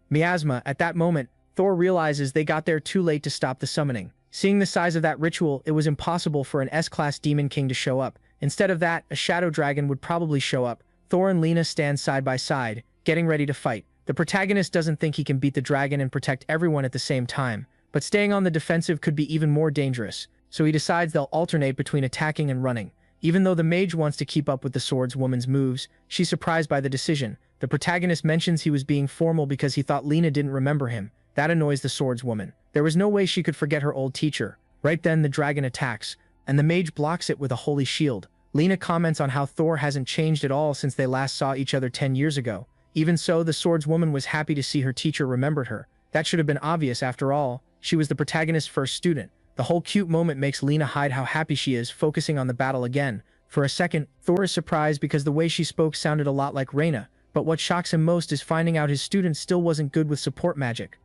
Miasma, at that moment, Thor realizes they got there too late to stop the summoning. Seeing the size of that ritual, it was impossible for an S-class demon king to show up. Instead of that, a shadow dragon would probably show up. Thor and Lena stand side by side, getting ready to fight. The protagonist doesn't think he can beat the dragon and protect everyone at the same time, but staying on the defensive could be even more dangerous, so he decides they'll alternate between attacking and running. Even though the mage wants to keep up with the swordswoman's moves, she's surprised by the decision. The protagonist mentions he was being formal because he thought Lena didn't remember him. That annoys the swordswoman. There was no way she could forget her old teacher. Right then, the dragon attacks, and the mage blocks it with a holy shield. Lena comments on how Thor hasn't changed at all since they last saw each other 10 years ago. Even so, the swordswoman was happy to see her teacher remembered her. That should have been obvious after all. She was the protagonist's first student. The whole cute moment makes Lena hide how happy she is, focusing on the battle again. For a second, Thor is surprised because the way she spoke sounded a lot like Reyna, but what shocks him most is finding out his student still wasn't good with support magic.